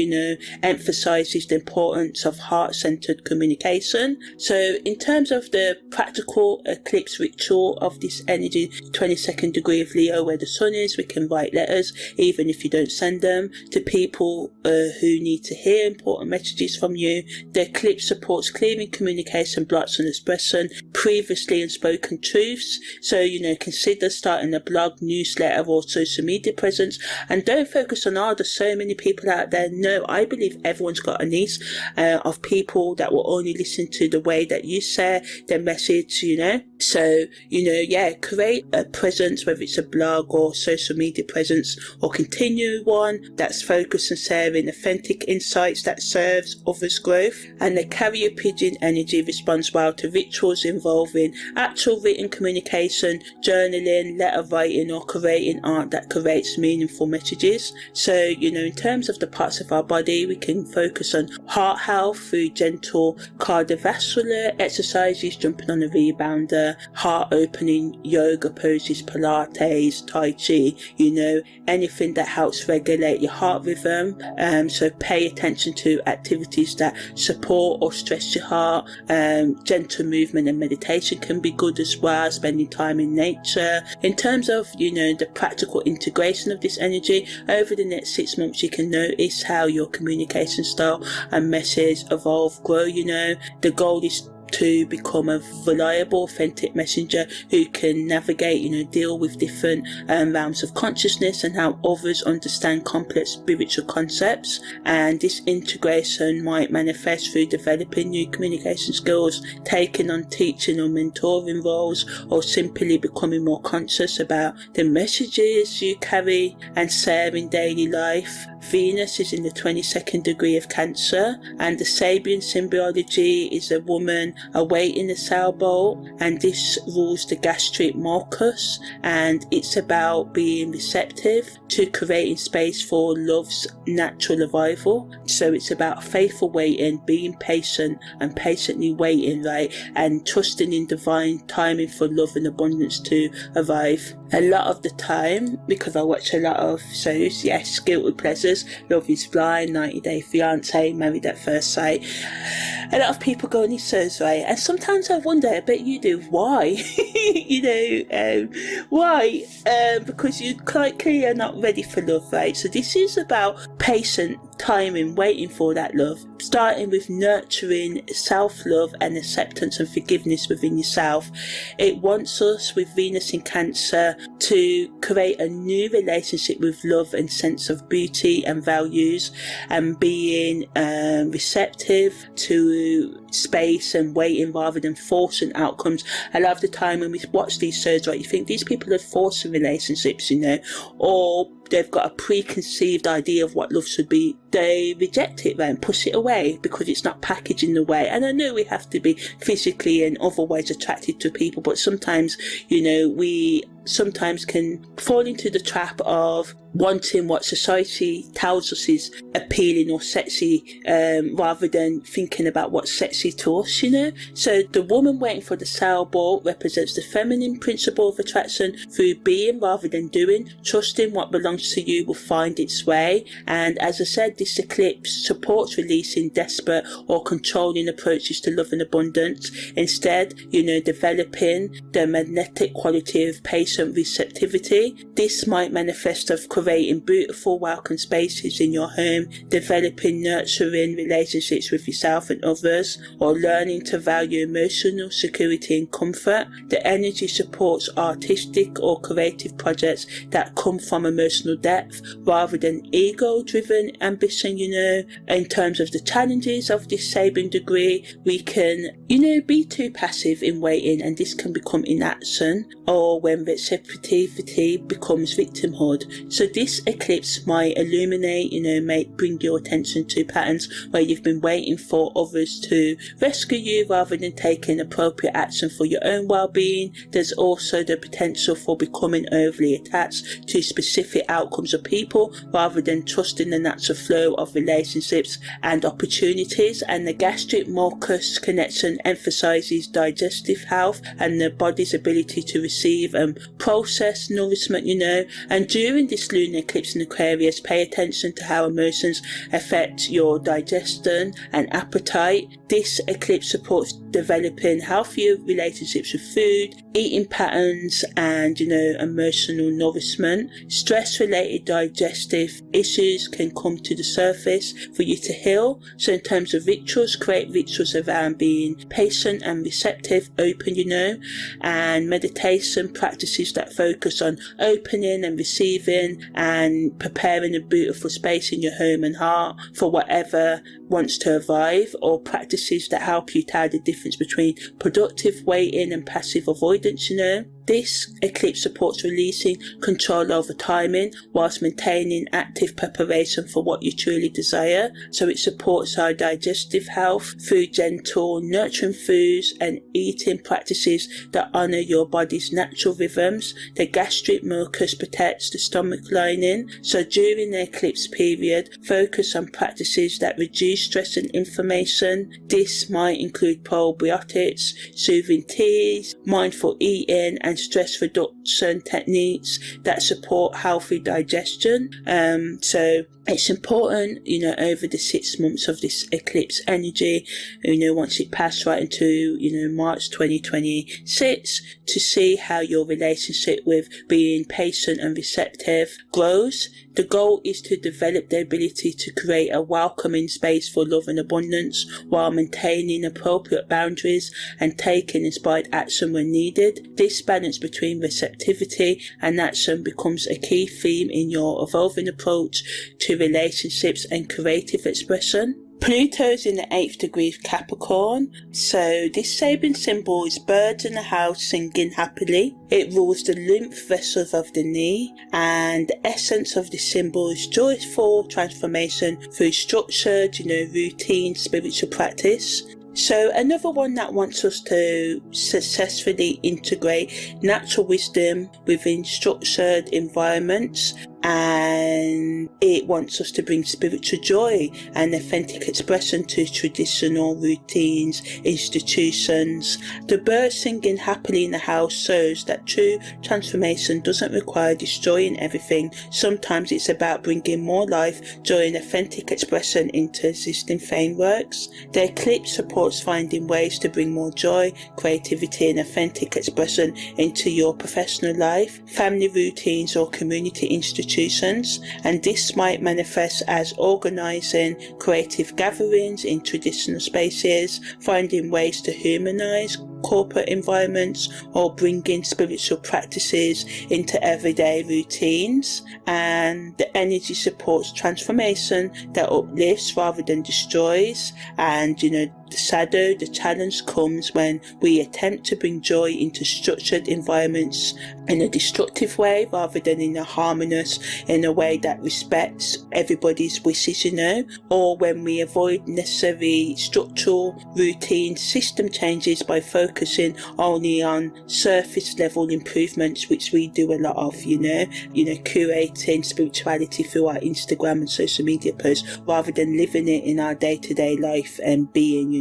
emphasizes the importance of heart-centered communication. So in terms of the practical eclipse ritual of this energy, 22nd degree of Leo, where the sun is, we can write letters, even if you don't send them, to people who need to hear important messages from you. The eclipse supports clearing communication blocks and expressing previously unspoken truths. So, consider starting a blog, newsletter, or social media presence. And don't focus on, there's so many people out there. No, I believe everyone's got a niche of people that will only listen to the way that you say their message, So, create a presence, whether it's a blog or social media presence, or continue one that's focused on sharing authentic insights that serves others' growth. And the carrier pigeon energy responds well to rituals involving actual written communication, journaling, letter writing, or creating art that creates meaningful messages. So, in terms of the parts of our body, we can focus on heart health through gentle cardiovascular exercises, jumping on a rebounder, heart opening yoga poses, Pilates, Tai Chi, anything that helps regulate your heart rhythm. So pay attention to activities that support or stress your heart. Gentle movement and meditation can be good as well, spending time in nature. In terms of, the practical integration of this energy, over the next 6 months, you can notice how your communication style and message evolve, grow. The goal is to become a reliable, authentic messenger who can navigate, deal with different realms of consciousness and how others understand complex spiritual concepts. And this integration might manifest through developing new communication skills, taking on teaching or mentoring roles, or simply becoming more conscious about the messages you carry and share in daily life. Venus is in the 22nd degree of Cancer, and the Sabian symbology is a woman awaiting the sailboat, and this rules the gastric mucus, and it's about being receptive to creating space for love's natural arrival. So it's about faithful waiting, being patient and patiently waiting, right, and trusting in divine timing for love and abundance to arrive. A lot of the time, because I watch a lot of shows, yes, Guilty Pleasures, Love is Blind, 90 Day Fiancé, Married at First Sight, a lot of people go on these shows, right, and sometimes I wonder, I bet you do, why? Why? Because you quite clearly are not ready for love, right? So this is about patient timing, waiting for that love, starting with nurturing self-love and acceptance and forgiveness within yourself. It wants us, with Venus in Cancer, to create a new relationship with love and sense of beauty and values, and being receptive to space and waiting rather than forcing outcomes. A lot of the time when we watch these shows, right, you think these people are forcing relationships, or they've got a preconceived idea of what love should be. They reject it, right, and push it away because it's not packaged in the way. And I know we have to be physically and otherwise attracted to people, but sometimes, we sometimes can fall into the trap of wanting what society tells us is appealing or sexy, rather than thinking about what's sexy to us, So the woman waiting for the sailboat represents the feminine principle of attraction through being rather than doing. Trusting what belongs to you will find its way. And as I said, this eclipse supports releasing desperate or controlling approaches to love and abundance. Instead, developing the magnetic quality of patient receptivity. This might manifest of creating beautiful, welcome spaces in your home, developing nurturing relationships with yourself and others, or learning to value emotional security and comfort. The energy supports artistic or creative projects that come from emotional depth rather than ego-driven ambition. In terms of the challenges of this Sabian degree, we can, be too passive in waiting, and this can become inaction, or when receptivity becomes victimhood. So this eclipse might illuminate, bring your attention to patterns where you've been waiting for others to rescue you rather than taking appropriate action for your own well-being. There's also the potential for becoming overly attached to specific outcomes of people rather than trusting the natural flow of relationships and opportunities. And the gastric mucus connection emphasizes digestive health and the body's ability to receive and process nourishment, and during this lunar eclipse in Aquarius, pay attention to how emotions affect your digestion and appetite. This eclipse supports developing healthier relationships with food, eating patterns, and emotional nourishment. Stress-related digestive issues can come to the surface for you to heal. So in terms of rituals, create rituals around being patient and receptive, open, and meditation practices that focus on opening and receiving and preparing a beautiful space in your home and heart for whatever wants to arrive, or practices that help you tell the difference between productive waiting and passive avoidance. This eclipse supports releasing control over timing whilst maintaining active preparation for what you truly desire. So it supports our digestive health through gentle, nurturing foods and eating practices that honour your body's natural rhythms. The gastric mucus protects the stomach lining. So during the eclipse period, focus on practices that reduce stress and inflammation. This might include probiotics, soothing teas, mindful eating, and stress reduction techniques that support healthy digestion. So it's important, over the 6 months of this eclipse energy, once it passed right into, March 2026, to see how your relationship with being patient and receptive grows. The goal is to develop the ability to create a welcoming space for love and abundance while maintaining appropriate boundaries and taking inspired action when needed. This balance between receptivity and action becomes a key theme in your evolving approach to relationships and creative expression. Pluto's in the 8th degree of Capricorn, so this Sabian symbol is birds in a house singing happily. It rules the lymph vessels of the knee, and the essence of the symbol is joyful transformation through structured, routine spiritual practice. So another one that wants us to successfully integrate natural wisdom within structured environments, and it wants us to bring spiritual joy and authentic expression to traditional routines, institutions. The birds singing happily in the house shows that true transformation doesn't require destroying everything. Sometimes it's about bringing more life, joy and authentic expression into existing frameworks. The eclipse supports finding ways to bring more joy, creativity and authentic expression into your professional life, family routines or community institutions, and this might manifest as organising creative gatherings in traditional spaces, finding ways to humanise corporate environments, or bringing spiritual practices into everyday routines. And the energy supports transformation that uplifts rather than destroys. And the challenge comes when we attempt to bring joy into structured environments in a destructive way rather than in a way that respects everybody's wishes, or when we avoid necessary structural routine system changes by focusing only on surface level improvements, which we do a lot of, curating spirituality through our Instagram and social media posts rather than living it in our day-to-day life and being,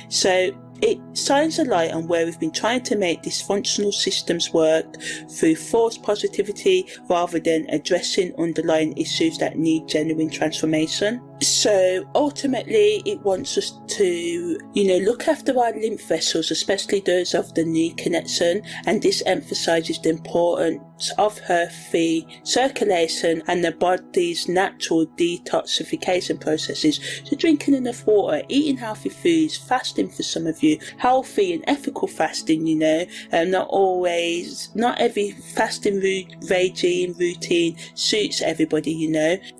So it shines a light on where we've been trying to make dysfunctional systems work through forced positivity rather than addressing underlying issues that need genuine transformation. So ultimately it wants us to, look after our lymph vessels, especially those of the knee connection, and this emphasises the importance of healthy circulation and the body's natural detoxification processes. So drinking enough water, eating healthy foods, fasting for some of you, healthy and ethical fasting, not every fasting regime routine suits everybody,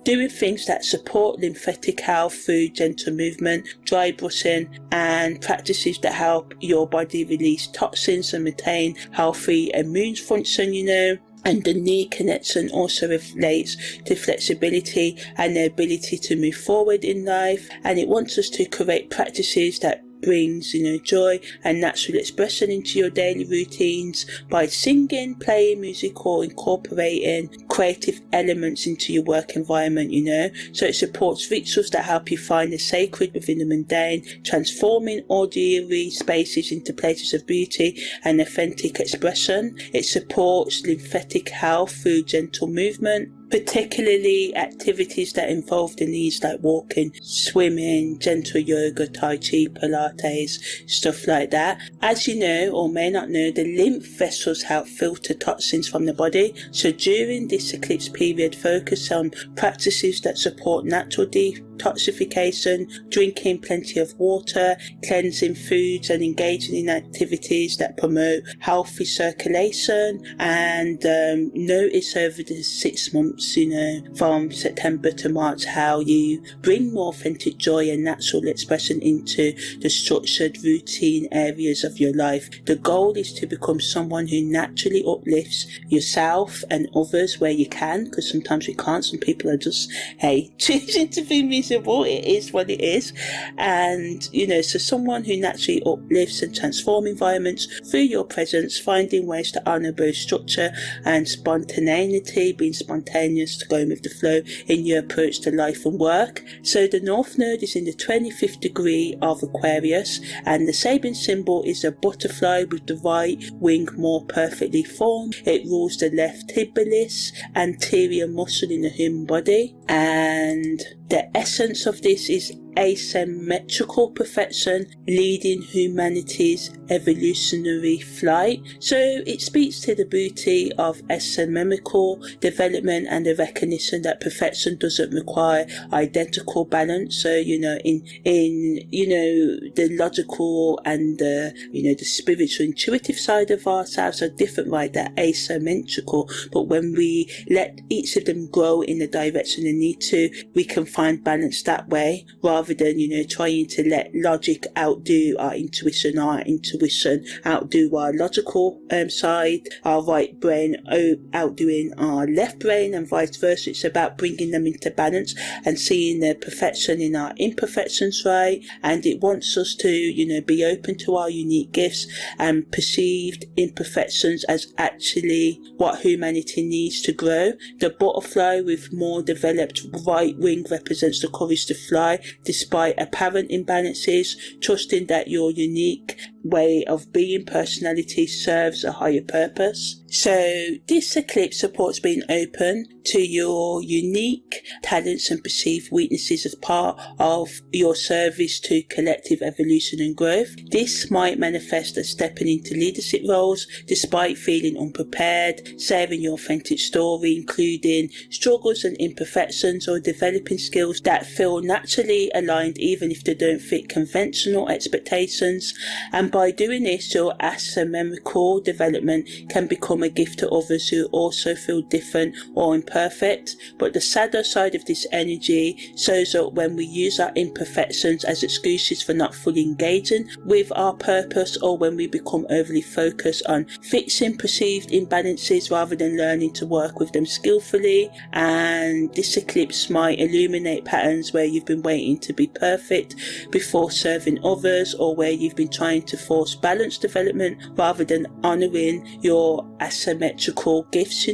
doing things that support lymphatic health through gentle movement, dry brushing, and practices that help your body release toxins and maintain healthy immune function, And the knee connection also relates to flexibility and the ability to move forward in life, and it wants us to create practices that brings, joy and natural expression into your daily routines by singing, playing music, or incorporating creative elements into your work environment, So it supports rituals that help you find the sacred within the mundane, transforming ordinary spaces into places of beauty and authentic expression. It supports lymphatic health through gentle movement, particularly activities that involve the needs like walking, swimming, gentle yoga, tai chi, pilates, stuff like that. As you know or may not know, the lymph vessels help filter toxins from the body. So during this eclipse period, focus on practices that support natural detoxification, drinking plenty of water, cleansing foods, and engaging in activities that promote healthy circulation. And notice over the 6 months, from September to March, how you bring more authentic joy and natural expression into the structured routine areas of your life. The goal is to become someone who naturally uplifts yourself and others where you can, because sometimes we can't. Some people are just, choosing to be miserable. It is what it is. And, so someone who naturally uplifts and transforms environments through your presence, finding ways to honor both structure and spontaneity, being spontaneous, to go with the flow in your approach to life and work. So the North Node is in the 25th degree of Aquarius, and the Sabian symbol is a butterfly with the right wing more perfectly formed. It rules the left tibialis, anterior muscle in the human body, and the essence of this is asymmetrical perfection leading humanity's evolutionary flight. So it speaks to the beauty of astronomical development and the recognition that perfection doesn't require identical balance. So in the logical and the spiritual intuitive side of ourselves are different, right? They're asymmetrical, but when we let each of them grow in the direction they need to, we can find balance that way, rather than trying to let logic outdo our intuition, or our intuition outdo our logical side, our right brain outdoing our left brain, and vice versa. It's about bringing them into balance and seeing the perfection in our imperfections, right? And it wants us to be open to our unique gifts and perceived imperfections as actually what humanity needs to grow. The butterfly with more developed right wing represents the courage to fly despite apparent imbalances, trusting that your unique way of being personality serves a higher purpose. So this eclipse supports being open to your unique talents and perceived weaknesses as part of your service to collective evolution and growth. This might manifest as stepping into leadership roles despite feeling unprepared, sharing your authentic story, including struggles and imperfections, or developing skills that feel naturally aligned even if they don't fit conventional expectations. And by doing this, your astronomical development can become a gift to others who also feel different or imperfect. But the sadder side of this energy shows up when we use our imperfections as excuses for not fully engaging with our purpose, or when we become overly focused on fixing perceived imbalances rather than learning to work with them skillfully. And this eclipse might illuminate patterns where you've been waiting to be perfect before serving others, or where you've been trying to force balanced development rather than honouring your asymmetrical gifts.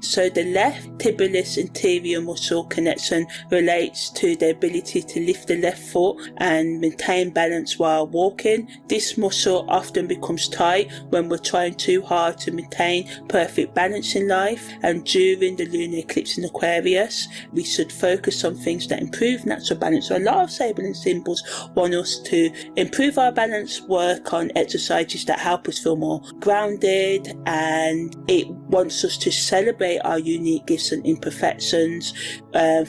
So the left tibialis anterior muscle connection relates to the ability to lift the left foot and maintain balance while walking. This muscle often becomes tight when we're trying too hard to maintain perfect balance in life, and during the lunar eclipse in Aquarius we should focus on things that improve natural balance. So a lot of Sabian symbols want us to improve our balance, work on exercises that help us feel more grounded, and it wants us to celebrate our unique gifts and imperfections,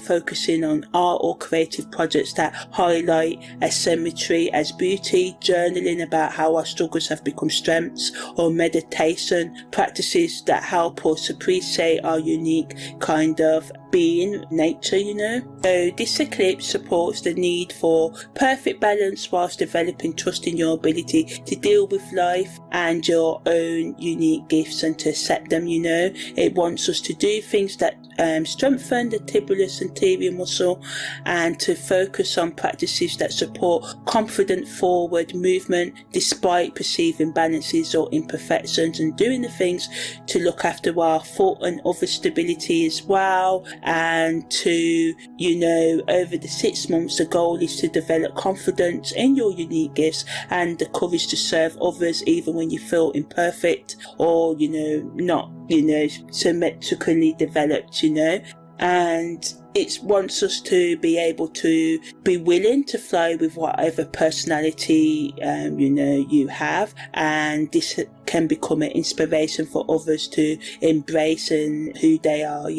focusing on art or creative projects that highlight asymmetry as beauty, journaling about how our struggles have become strengths, or meditation practices that help us appreciate our unique kind of being, nature. So this eclipse supports the need for perfect balance whilst developing trust in your ability to deal with life and your own unique gifts and to accept them. It wants us to do things that strengthen the tibialis anterior muscle, and to focus on practices that support confident forward movement despite perceived imbalances or imperfections, and doing the things to look after our foot and other stability as well. And to, over the 6 months, the goal is to develop confidence in your unique gifts and the courage to serve others even when you feel imperfect or, not, symmetrically developed, and it wants us to be able to be willing to flow with whatever personality you have, and this can become an inspiration for others to embrace and who they are.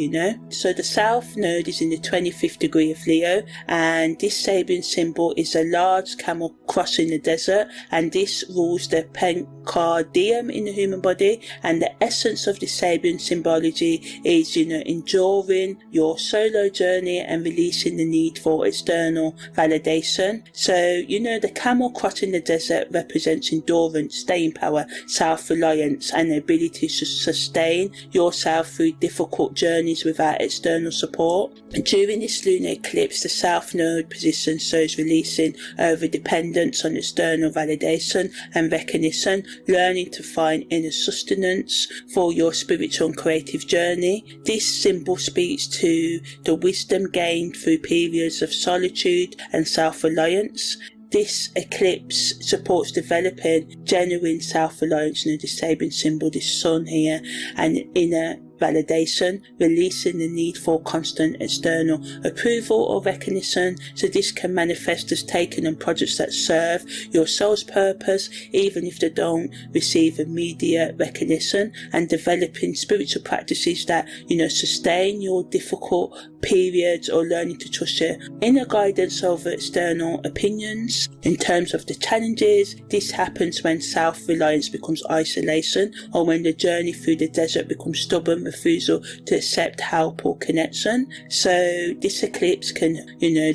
So the South Node is in the 25th degree of Leo, and this Sabian symbol is a large camel crossing the desert, and this rules the pericardium in the human body. And the essence of the Sabian symbology is enduring your solo journey and releasing the need for external validation. So the camel crossing the desert represents endurance, staying power, self-reliance, and the ability to sustain yourself through difficult journeys without external support. And during this lunar eclipse, the South Node position shows releasing over dependence on external validation and recognition, learning to find inner sustenance for your spiritual and creative journey. This symbol speaks to the wisdom gained through periods of solitude and self-reliance. This eclipse supports developing genuine self-reliance, the Sabian symbol, the sun here, and inner validation, releasing the need for constant external approval or recognition. So this can manifest as taking on projects that serve your soul's purpose, even if they don't receive immediate recognition, and developing spiritual practices that, sustain your difficult periods, or learning to trust your inner guidance over external opinions. In terms of the challenges, this happens when self-reliance becomes isolation, or when the journey through the desert becomes stubborn refusal to accept help or connection. So this eclipse can,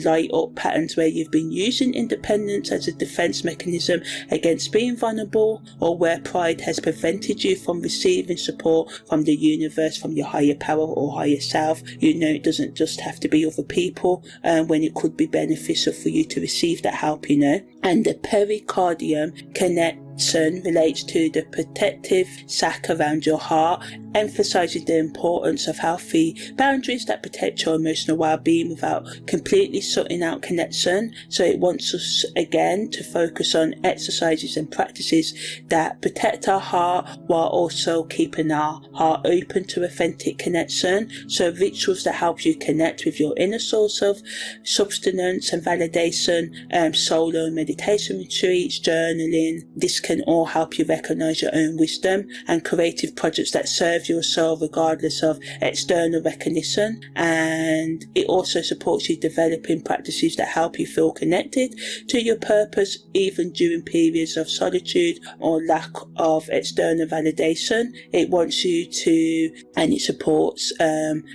light up patterns where you've been using independence as a defense mechanism against being vulnerable, or where pride has prevented you from receiving support from the universe, from your higher power or higher self. It doesn't just have to be other people, when it could be beneficial for you to receive that help, And the pericardium connection relates to the protective sac around your heart, emphasizing the importance of healthy boundaries that protect your emotional well-being without completely shutting out connection. So it wants us again to focus on exercises and practices that protect our heart while also keeping our heart open to authentic connection. So rituals that help you connect with your inner source of substance and validation, solo meditation retreats, journaling. This can all help you recognize your own wisdom, and creative projects that serve your soul regardless of external recognition. And it also supports you developing practices that help you feel connected to your purpose even during periods of solitude or lack of external validation. It wants you to, and it supports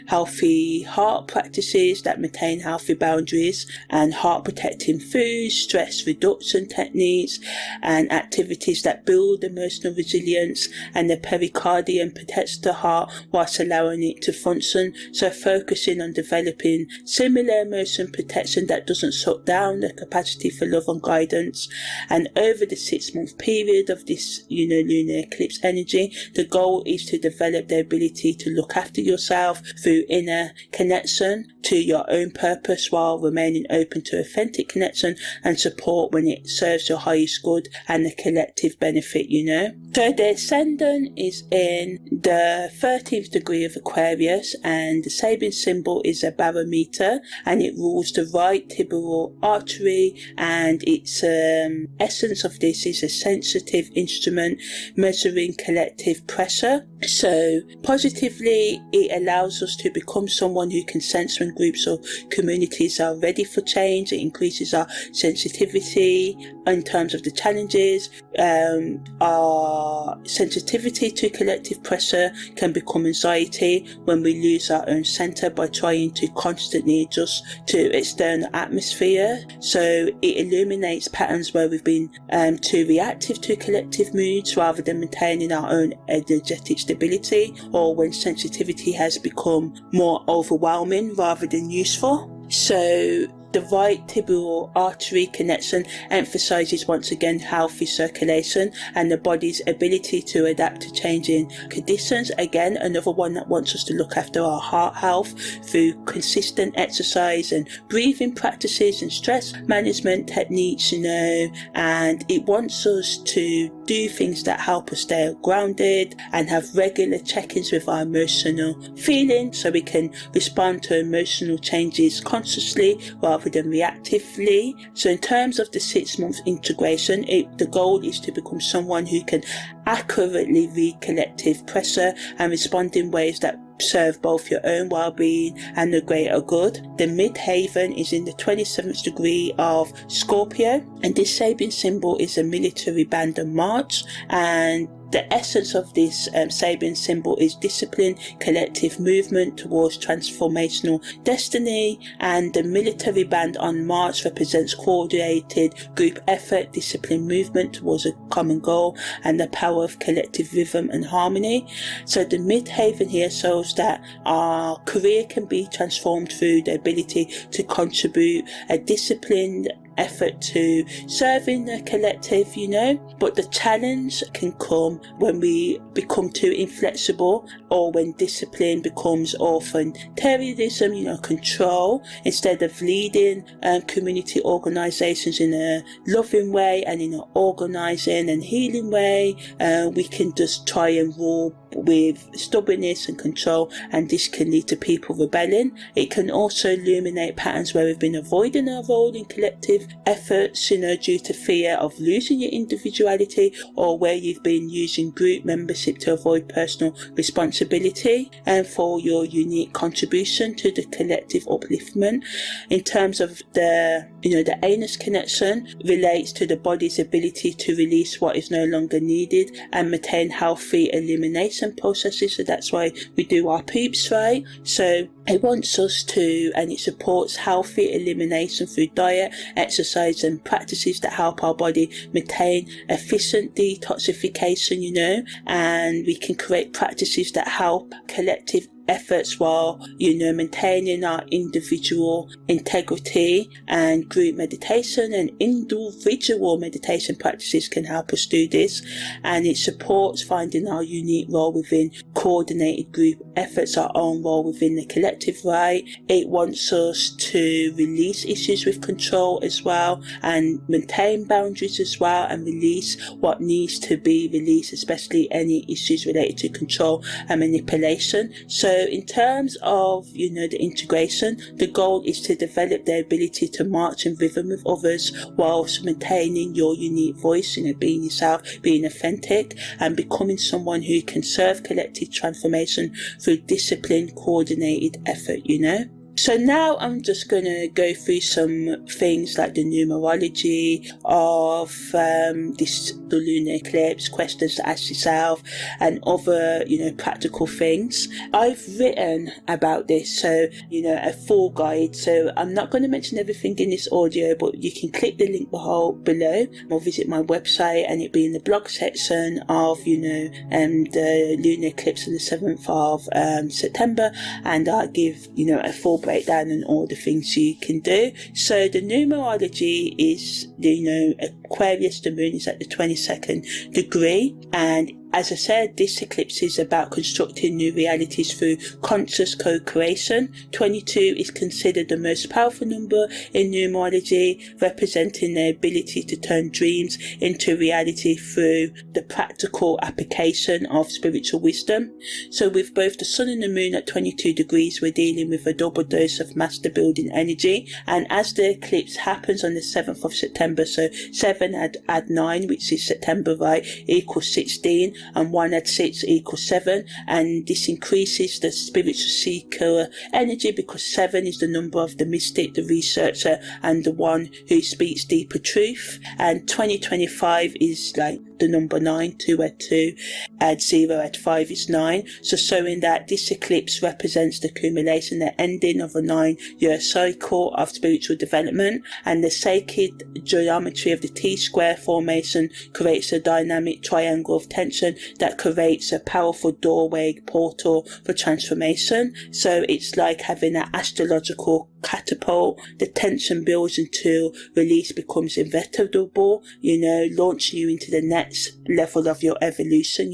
healthy heart practices that maintain healthy boundaries, and heart protecting foods, stress reduction techniques, and activities that build emotional resilience. And the pericardium protects the heart whilst allowing it to function. So focusing on developing similar emotion protection that doesn't shut down the capacity for love and guidance. And over the 6-month period of this, lunar eclipse energy, the goal is to develop the ability to look after yourself through inner connection to your own purpose, while remaining open to authentic connection and support when it serves your highest good and the collective benefit. So the ascendant is in the 13th degree of Aquarius, and the Sabian symbol is a barometer, and it rules the right tibial artery, and its essence of this is a sensitive instrument measuring collective pressure. So positively, it allows us to become someone who can sense when groups or communities are ready for change. It increases our sensitivity in terms of the challenges. Our sensitivity to collective pressure can become anxiety when we lose our own center by trying to constantly adjust to external atmosphere. So it illuminates patterns where we've been too reactive to collective moods rather than maintaining our own energetic stability, or when sensitivity has become more overwhelming rather than useful. So the right tibial artery connection emphasizes once again healthy circulation and the body's ability to adapt to changing conditions. Again, another one that wants us to look after our heart health through consistent exercise and breathing practices and stress management techniques, and it wants us to do things that help us stay grounded and have regular check-ins with our emotional feelings so we can respond to emotional changes consciously rather than reactively. So in terms of the 6-month integration, the goal is to become someone who can accurately read collective pressure and respond in ways that serve both your own well-being and the greater good. The midheaven is in the 27th degree of Scorpio, and this Sabian symbol is a military band and march, and the essence of this Sabian symbol is discipline, collective movement towards transformational destiny, and the military band on March represents coordinated group effort, disciplined movement towards a common goal, and the power of collective rhythm and harmony. So the midheaven here shows that our career can be transformed through the ability to contribute a disciplined effort to serving the collective, but the challenge can come when we become too inflexible, or when discipline becomes authoritarianism, control, instead of leading community organizations in a loving way and in an organizing and healing way. We can just try and rule with stubbornness and control, and this can lead to people rebelling. It can also illuminate patterns where we've been avoiding our role in collective efforts, due to fear of losing your individuality, or where you've been using group membership to avoid personal responsibility and for your unique contribution to the collective upliftment. In terms of the anus connection relates to the body's ability to release what is no longer needed and maintain healthy elimination processes. So that's why we do our poops, right? So it wants us to, and it supports healthy elimination through diet, exercise and practices that help our body maintain efficient detoxification, and we can create practices that help collective efforts while maintaining our individual integrity, and group meditation and individual meditation practices can help us do this, and it supports finding our unique role within coordinated group efforts, our own role within the collective, right? It wants us to release issues with control as well, and maintain boundaries as well, and release what needs to be released, especially any issues related to control and manipulation. So in terms of, the integration, the goal is to develop the ability to march in rhythm with others whilst maintaining your unique voice, being yourself, being authentic, and becoming someone who can serve collective transformation through disciplined, coordinated effort, So now I'm just going to go through some things like the numerology of the lunar eclipse, questions to ask yourself, and other, practical things. I've written about this, so, a full guide. So I'm not going to mention everything in this audio, but you can click the link below or visit my website, and it'll be in the blog section of, the lunar eclipse on the 7th of September, and I'll give, a full breakdown on all the things you can do. So the numerology is, Aquarius, the moon is at the 22nd degree, and as I said, this eclipse is about constructing new realities through conscious co-creation. 22 is considered the most powerful number in numerology, representing the ability to turn dreams into reality through the practical application of spiritual wisdom. So with both the sun and the moon at 22 degrees, we're dealing with a double dose of master building energy. And as the eclipse happens on the 7th of September, so 7 add 9, which is September, right, equals 16. And 1 add 6 equals 7, and this increases the spiritual seeker energy, because 7 is the number of the mystic, the researcher, and the one who speaks deeper truth. And 2025 is like the number 9. 2 add 2 add 0 add 5 is 9, so showing that this eclipse represents the accumulation, the ending of a 9-year cycle of spiritual development. And the sacred geometry of the T-square formation creates a dynamic triangle of tension conjunction that creates a powerful doorway portal for transformation. So it's like having an astrological catapult. The tension builds until release becomes inevitable, launching you into the next level of your evolution,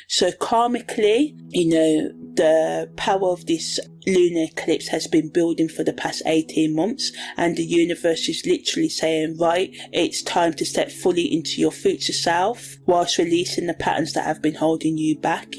So karmically, the power of this lunar eclipse has been building for the past 18 months, and the universe is literally saying, right, it's time to step fully into your future self, whilst releasing the patterns that have been holding you back,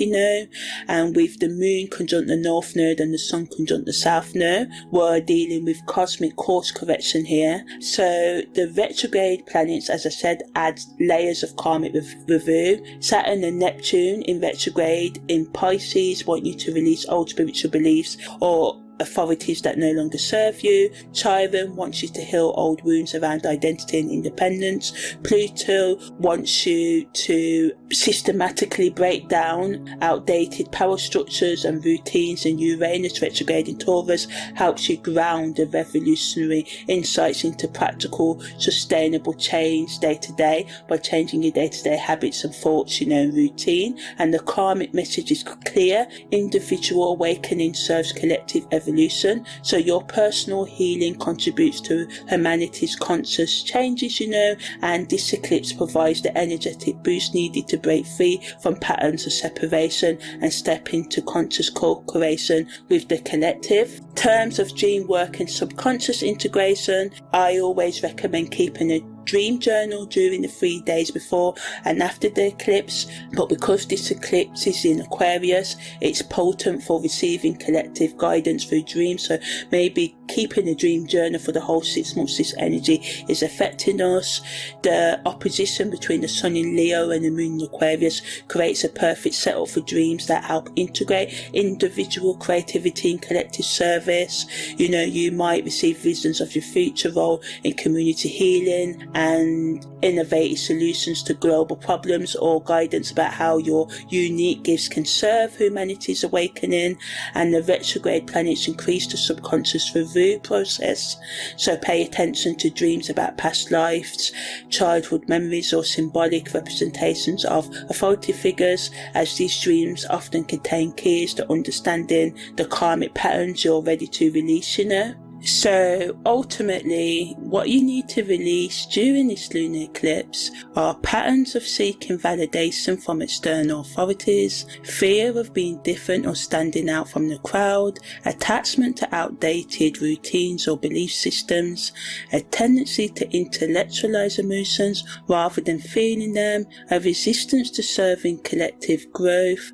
And with the moon conjunct the north node and the sun conjunct the south node, we're dealing with cosmic course correction here. So the retrograde planets, as I said, add layers of karmic review. Saturn and Neptune in retrograde in Pisces want you to release old spiritual beliefs or authorities that no longer serve you. Chiron wants you to heal old wounds around identity and independence. Pluto wants you to systematically break down outdated power structures and routines, and Uranus retrograde in Taurus helps you ground the revolutionary insights into practical, sustainable change day to day by changing your day-to-day habits and thoughts, routine. And the karmic message is clear: individual awakening serves collective evolution. So your personal healing contributes to humanity's conscious changes, and this eclipse provides the energetic boost needed to break free from patterns of separation and step into conscious co-creation with the collective. In terms of dream work and subconscious integration, I always recommend keeping a dream journal during the 3 days before and after the eclipse, but because this eclipse is in Aquarius, it's potent for receiving collective guidance through dreams. So maybe keeping a dream journal for the whole 6 months this energy is affecting us. The opposition between the sun in Leo and the moon in Aquarius creates a perfect setup for dreams that help integrate individual creativity and collective service. You might receive visions of your future role in community healing and innovative solutions to global problems, or guidance about how your unique gifts can serve humanity's awakening. And the retrograde planets increase the subconscious review process, so pay attention to dreams about past lives, childhood memories, or symbolic representations of authority figures, as these dreams often contain keys to understanding the karmic patterns you're ready to release, So ultimately, what you need to release during this lunar eclipse are patterns of seeking validation from external authorities, fear of being different or standing out from the crowd, attachment to outdated routines or belief systems, a tendency to intellectualize emotions rather than feeling them, a resistance to serving collective growth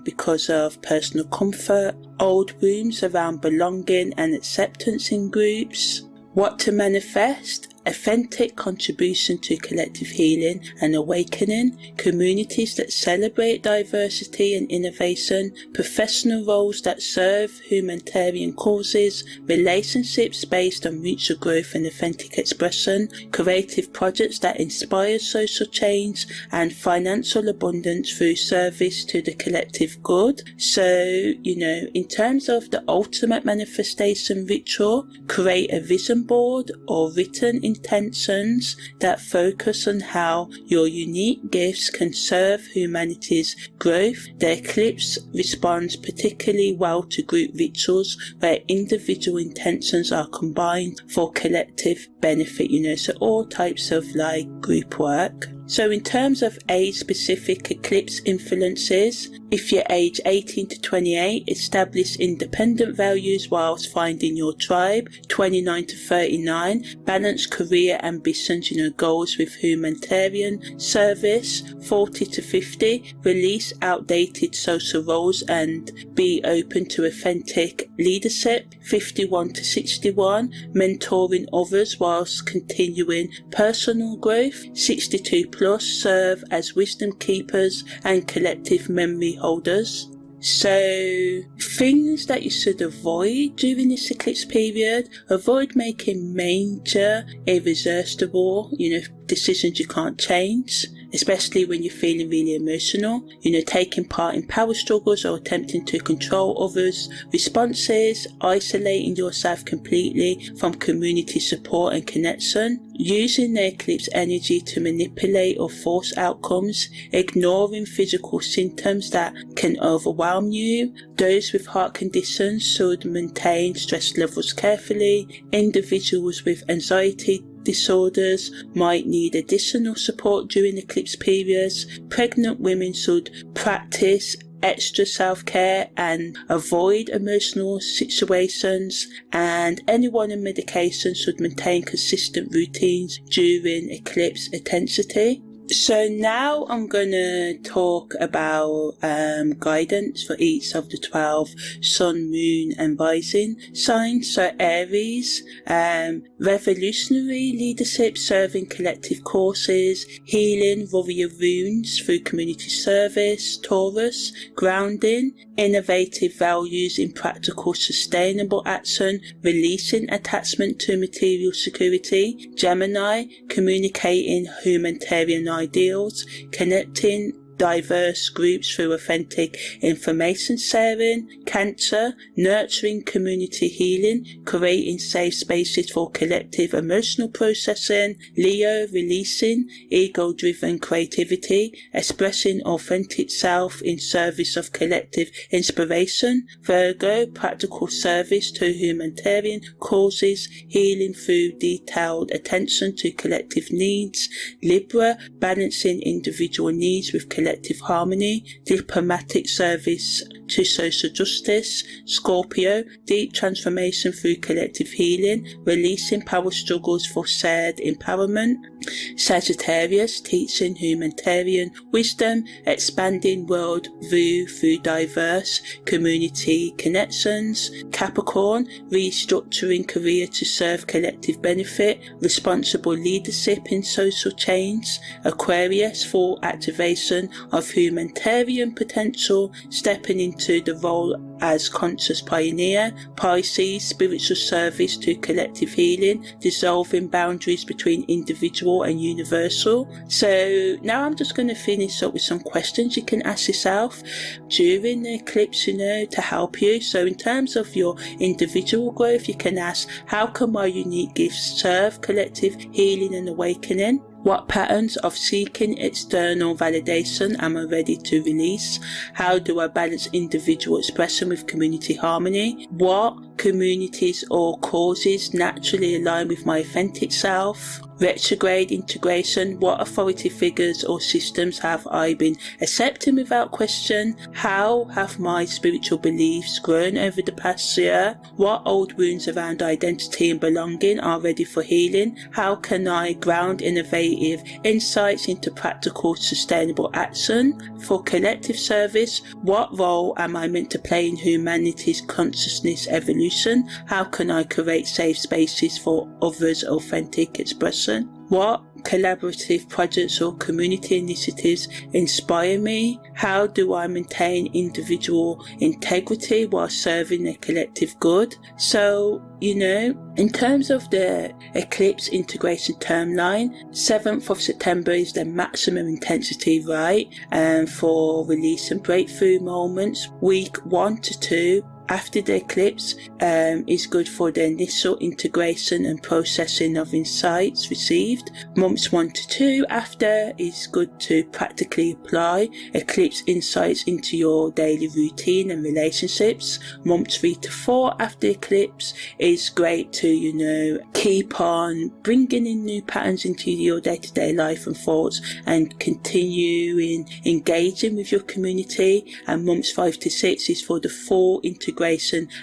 because of personal comfort, old wounds around belonging and acceptance in groups. What to manifest? Authentic contribution to collective healing and awakening, communities that celebrate diversity and innovation, professional roles that serve humanitarian causes, relationships based on mutual growth and authentic expression, creative projects that inspire social change, and financial abundance through service to the collective good. So, in terms of the ultimate manifestation ritual, create a vision board or written intentions that focus on how your unique gifts can serve humanity's growth. The eclipse responds particularly well to group rituals where individual intentions are combined for collective benefit, so all types of group work. So in terms of age-specific eclipse influences, if you're age 18 to 28, establish independent values whilst finding your tribe. 29 to 39, balance career ambitions, goals with humanitarian service. 40 to 50, release outdated social roles and be open to authentic leadership. 51 to 61, mentoring others whilst continuing personal growth. 62 plus, serve as wisdom keepers and collective memory holders. So, things that you should avoid during this eclipse period: avoid making major, irresistible, decisions you can't change, especially when you're feeling really emotional. Taking part in power struggles or attempting to control others' responses, isolating yourself completely from community support and connection, using the eclipse energy to manipulate or force outcomes, ignoring physical symptoms that can overwhelm you. Those with heart conditions should maintain stress levels carefully. Individuals with anxiety disorders might need additional support during eclipse periods. Pregnant women should practice extra self-care and avoid emotional situations, and anyone on medication should maintain consistent routines during eclipse intensity. So now I'm going to talk about guidance for each of the 12 sun, moon and rising signs. So Aries, revolutionary leadership, serving collective causes, healing warrior runes through community service. Taurus, grounding, innovative values in practical sustainable action, releasing attachment to material security. Gemini, communicating humanitarian ideals, connecting diverse groups through authentic information sharing. Cancer, nurturing community healing, creating safe spaces for collective emotional processing. Leo, releasing ego-driven creativity, expressing authentic self in service of collective inspiration. Virgo, practical service to humanitarian causes, healing through detailed attention to collective needs. Libra, balancing individual needs with collective harmony, diplomatic service to social justice. Scorpio, deep transformation through collective healing, releasing power struggles for shared empowerment. Sagittarius, teaching humanitarian wisdom, expanding world view through diverse community connections. Capricorn, restructuring career to serve collective benefit, responsible leadership in social change. Aquarius, full activation of humanitarian potential, stepping into the role as conscious pioneer. Pisces, spiritual service to collective healing, dissolving boundaries between individual and universal. So now I'm just going to finish up with some questions you can ask yourself during the eclipse, to help you. So in terms of your individual growth, you can ask, how can my unique gifts serve collective healing and awakening? What patterns of seeking external validation am I ready to release? How do I balance individual expression with community harmony? What communities or causes naturally align with my authentic self? Retrograde integration, what authority figures or systems have I been accepting without question? How have my spiritual beliefs grown over the past year? What old wounds around identity and belonging are ready for healing? How can I ground innovative insights into practical, sustainable action for collective service? What role am I meant to play in humanity's consciousness evolution? How can I create safe spaces for others' authentic expression? What collaborative projects or community initiatives inspire me? How do I maintain individual integrity while serving the collective good? So, in terms of the eclipse integration timeline, 7th of September is the maximum intensity, right? For release and breakthrough moments. Week 1 to 2 after the eclipse is good for the initial integration and processing of insights received. Months 1 to 2 after is good to practically apply eclipse insights into your daily routine and relationships. Months 3 to 4 after eclipse is great to, keep on bringing in new patterns into your day-to-day life and thoughts and continuing engaging with your community. And months 5 to 6 is for the full integration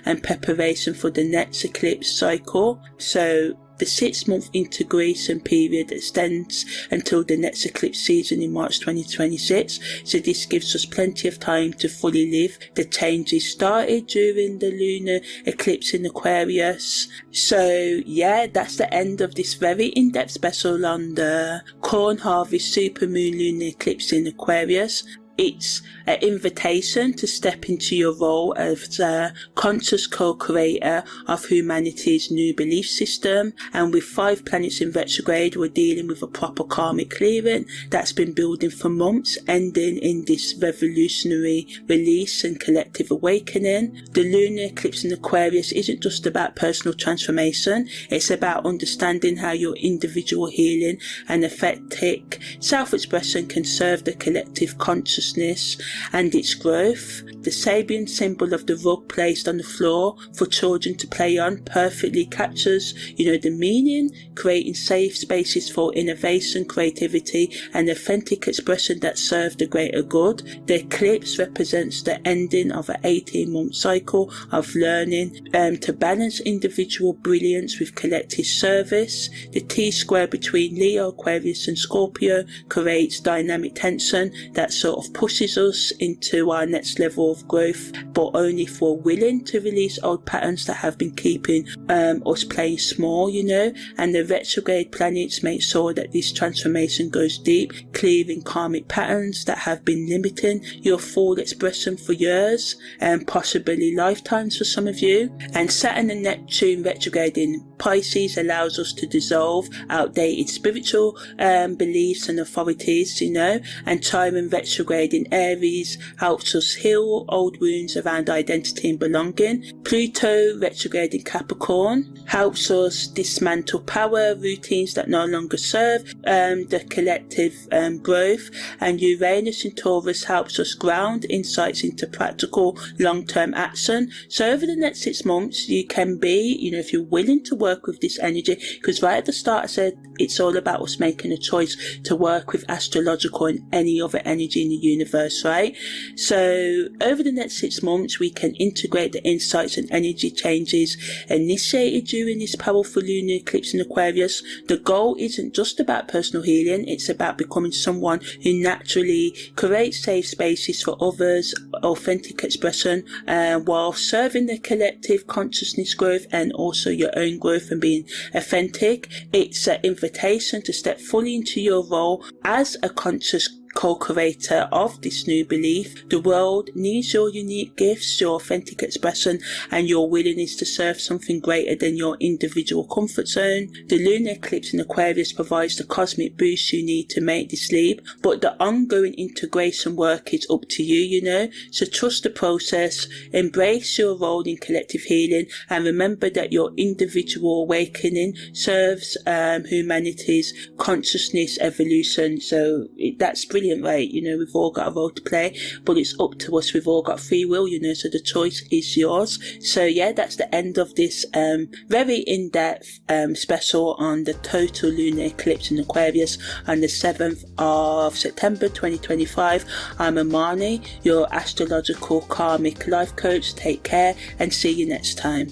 and preparation for the next eclipse cycle. So the 6-month integration period extends until the next eclipse season in March 2026. So this gives us plenty of time to fully live the changes started during the lunar eclipse in Aquarius. So yeah, that's the end of this very in-depth special on the corn harvest supermoon lunar eclipse in Aquarius. it's an invitation to step into your role as a conscious co-creator of humanity's new belief system. And with 5 planets in retrograde, we're dealing with a proper karmic clearing that's been building for months, ending in this revolutionary release and collective awakening. The lunar eclipse in Aquarius isn't just about personal transformation, it's about understanding how your individual healing and authentic self-expression can serve the collective consciousness and its growth. The Sabian symbol of the rug placed on the floor for children to play on perfectly captures, the meaning, creating safe spaces for innovation, creativity and authentic expression that serve the greater good. The eclipse represents the ending of an 18-month cycle of learning to balance individual brilliance with collective service. The T-square between Leo, Aquarius and Scorpio creates dynamic tension that sort of pushes us into our next level of growth, but only if we're willing to release old patterns that have been keeping us playing small, and the retrograde planets make sure that this transformation goes deep, clearing karmic patterns that have been limiting your full expression for years and possibly lifetimes for some of you. And Saturn and Neptune retrograde in Pisces allows us to dissolve outdated spiritual beliefs and authorities, and Chiron retrograde in Aries helps us heal old wounds around identity and belonging. Pluto retrograde in Capricorn helps us dismantle power routines that no longer serve the collective growth, and Uranus in Taurus helps us ground insights into practical long-term action. So over the next 6 months you can be, if you're willing to work with this energy, because right at the start I said it's all about us making a choice to work with astrological and any other energy in the universe, right? So over the next 6 months we can integrate the insights and energy changes initiated during this powerful lunar eclipse in Aquarius. The goal isn't just about personal healing, it's about becoming someone who naturally creates safe spaces for others, authentic expression, while serving the collective consciousness growth and also your own growth and being authentic. It's an invitation to step fully into your role as a conscious co-creator of this new belief. The world needs your unique gifts, your authentic expression and your willingness to serve something greater than your individual comfort zone. The lunar eclipse in Aquarius provides the cosmic boost you need to make this leap, but the ongoing integration work is up to you, so trust the process, embrace your role in collective healing and remember that your individual awakening serves humanity's consciousness evolution. So that's brilliant, right? We've all got a role to play, but it's up to us. We've all got free will, so the choice is yours. So yeah, that's the end of this very in-depth special on the total lunar eclipse in Aquarius on the 7th of September 2025. I'm Amani, your astrological karmic life coach. Take care and see you next time.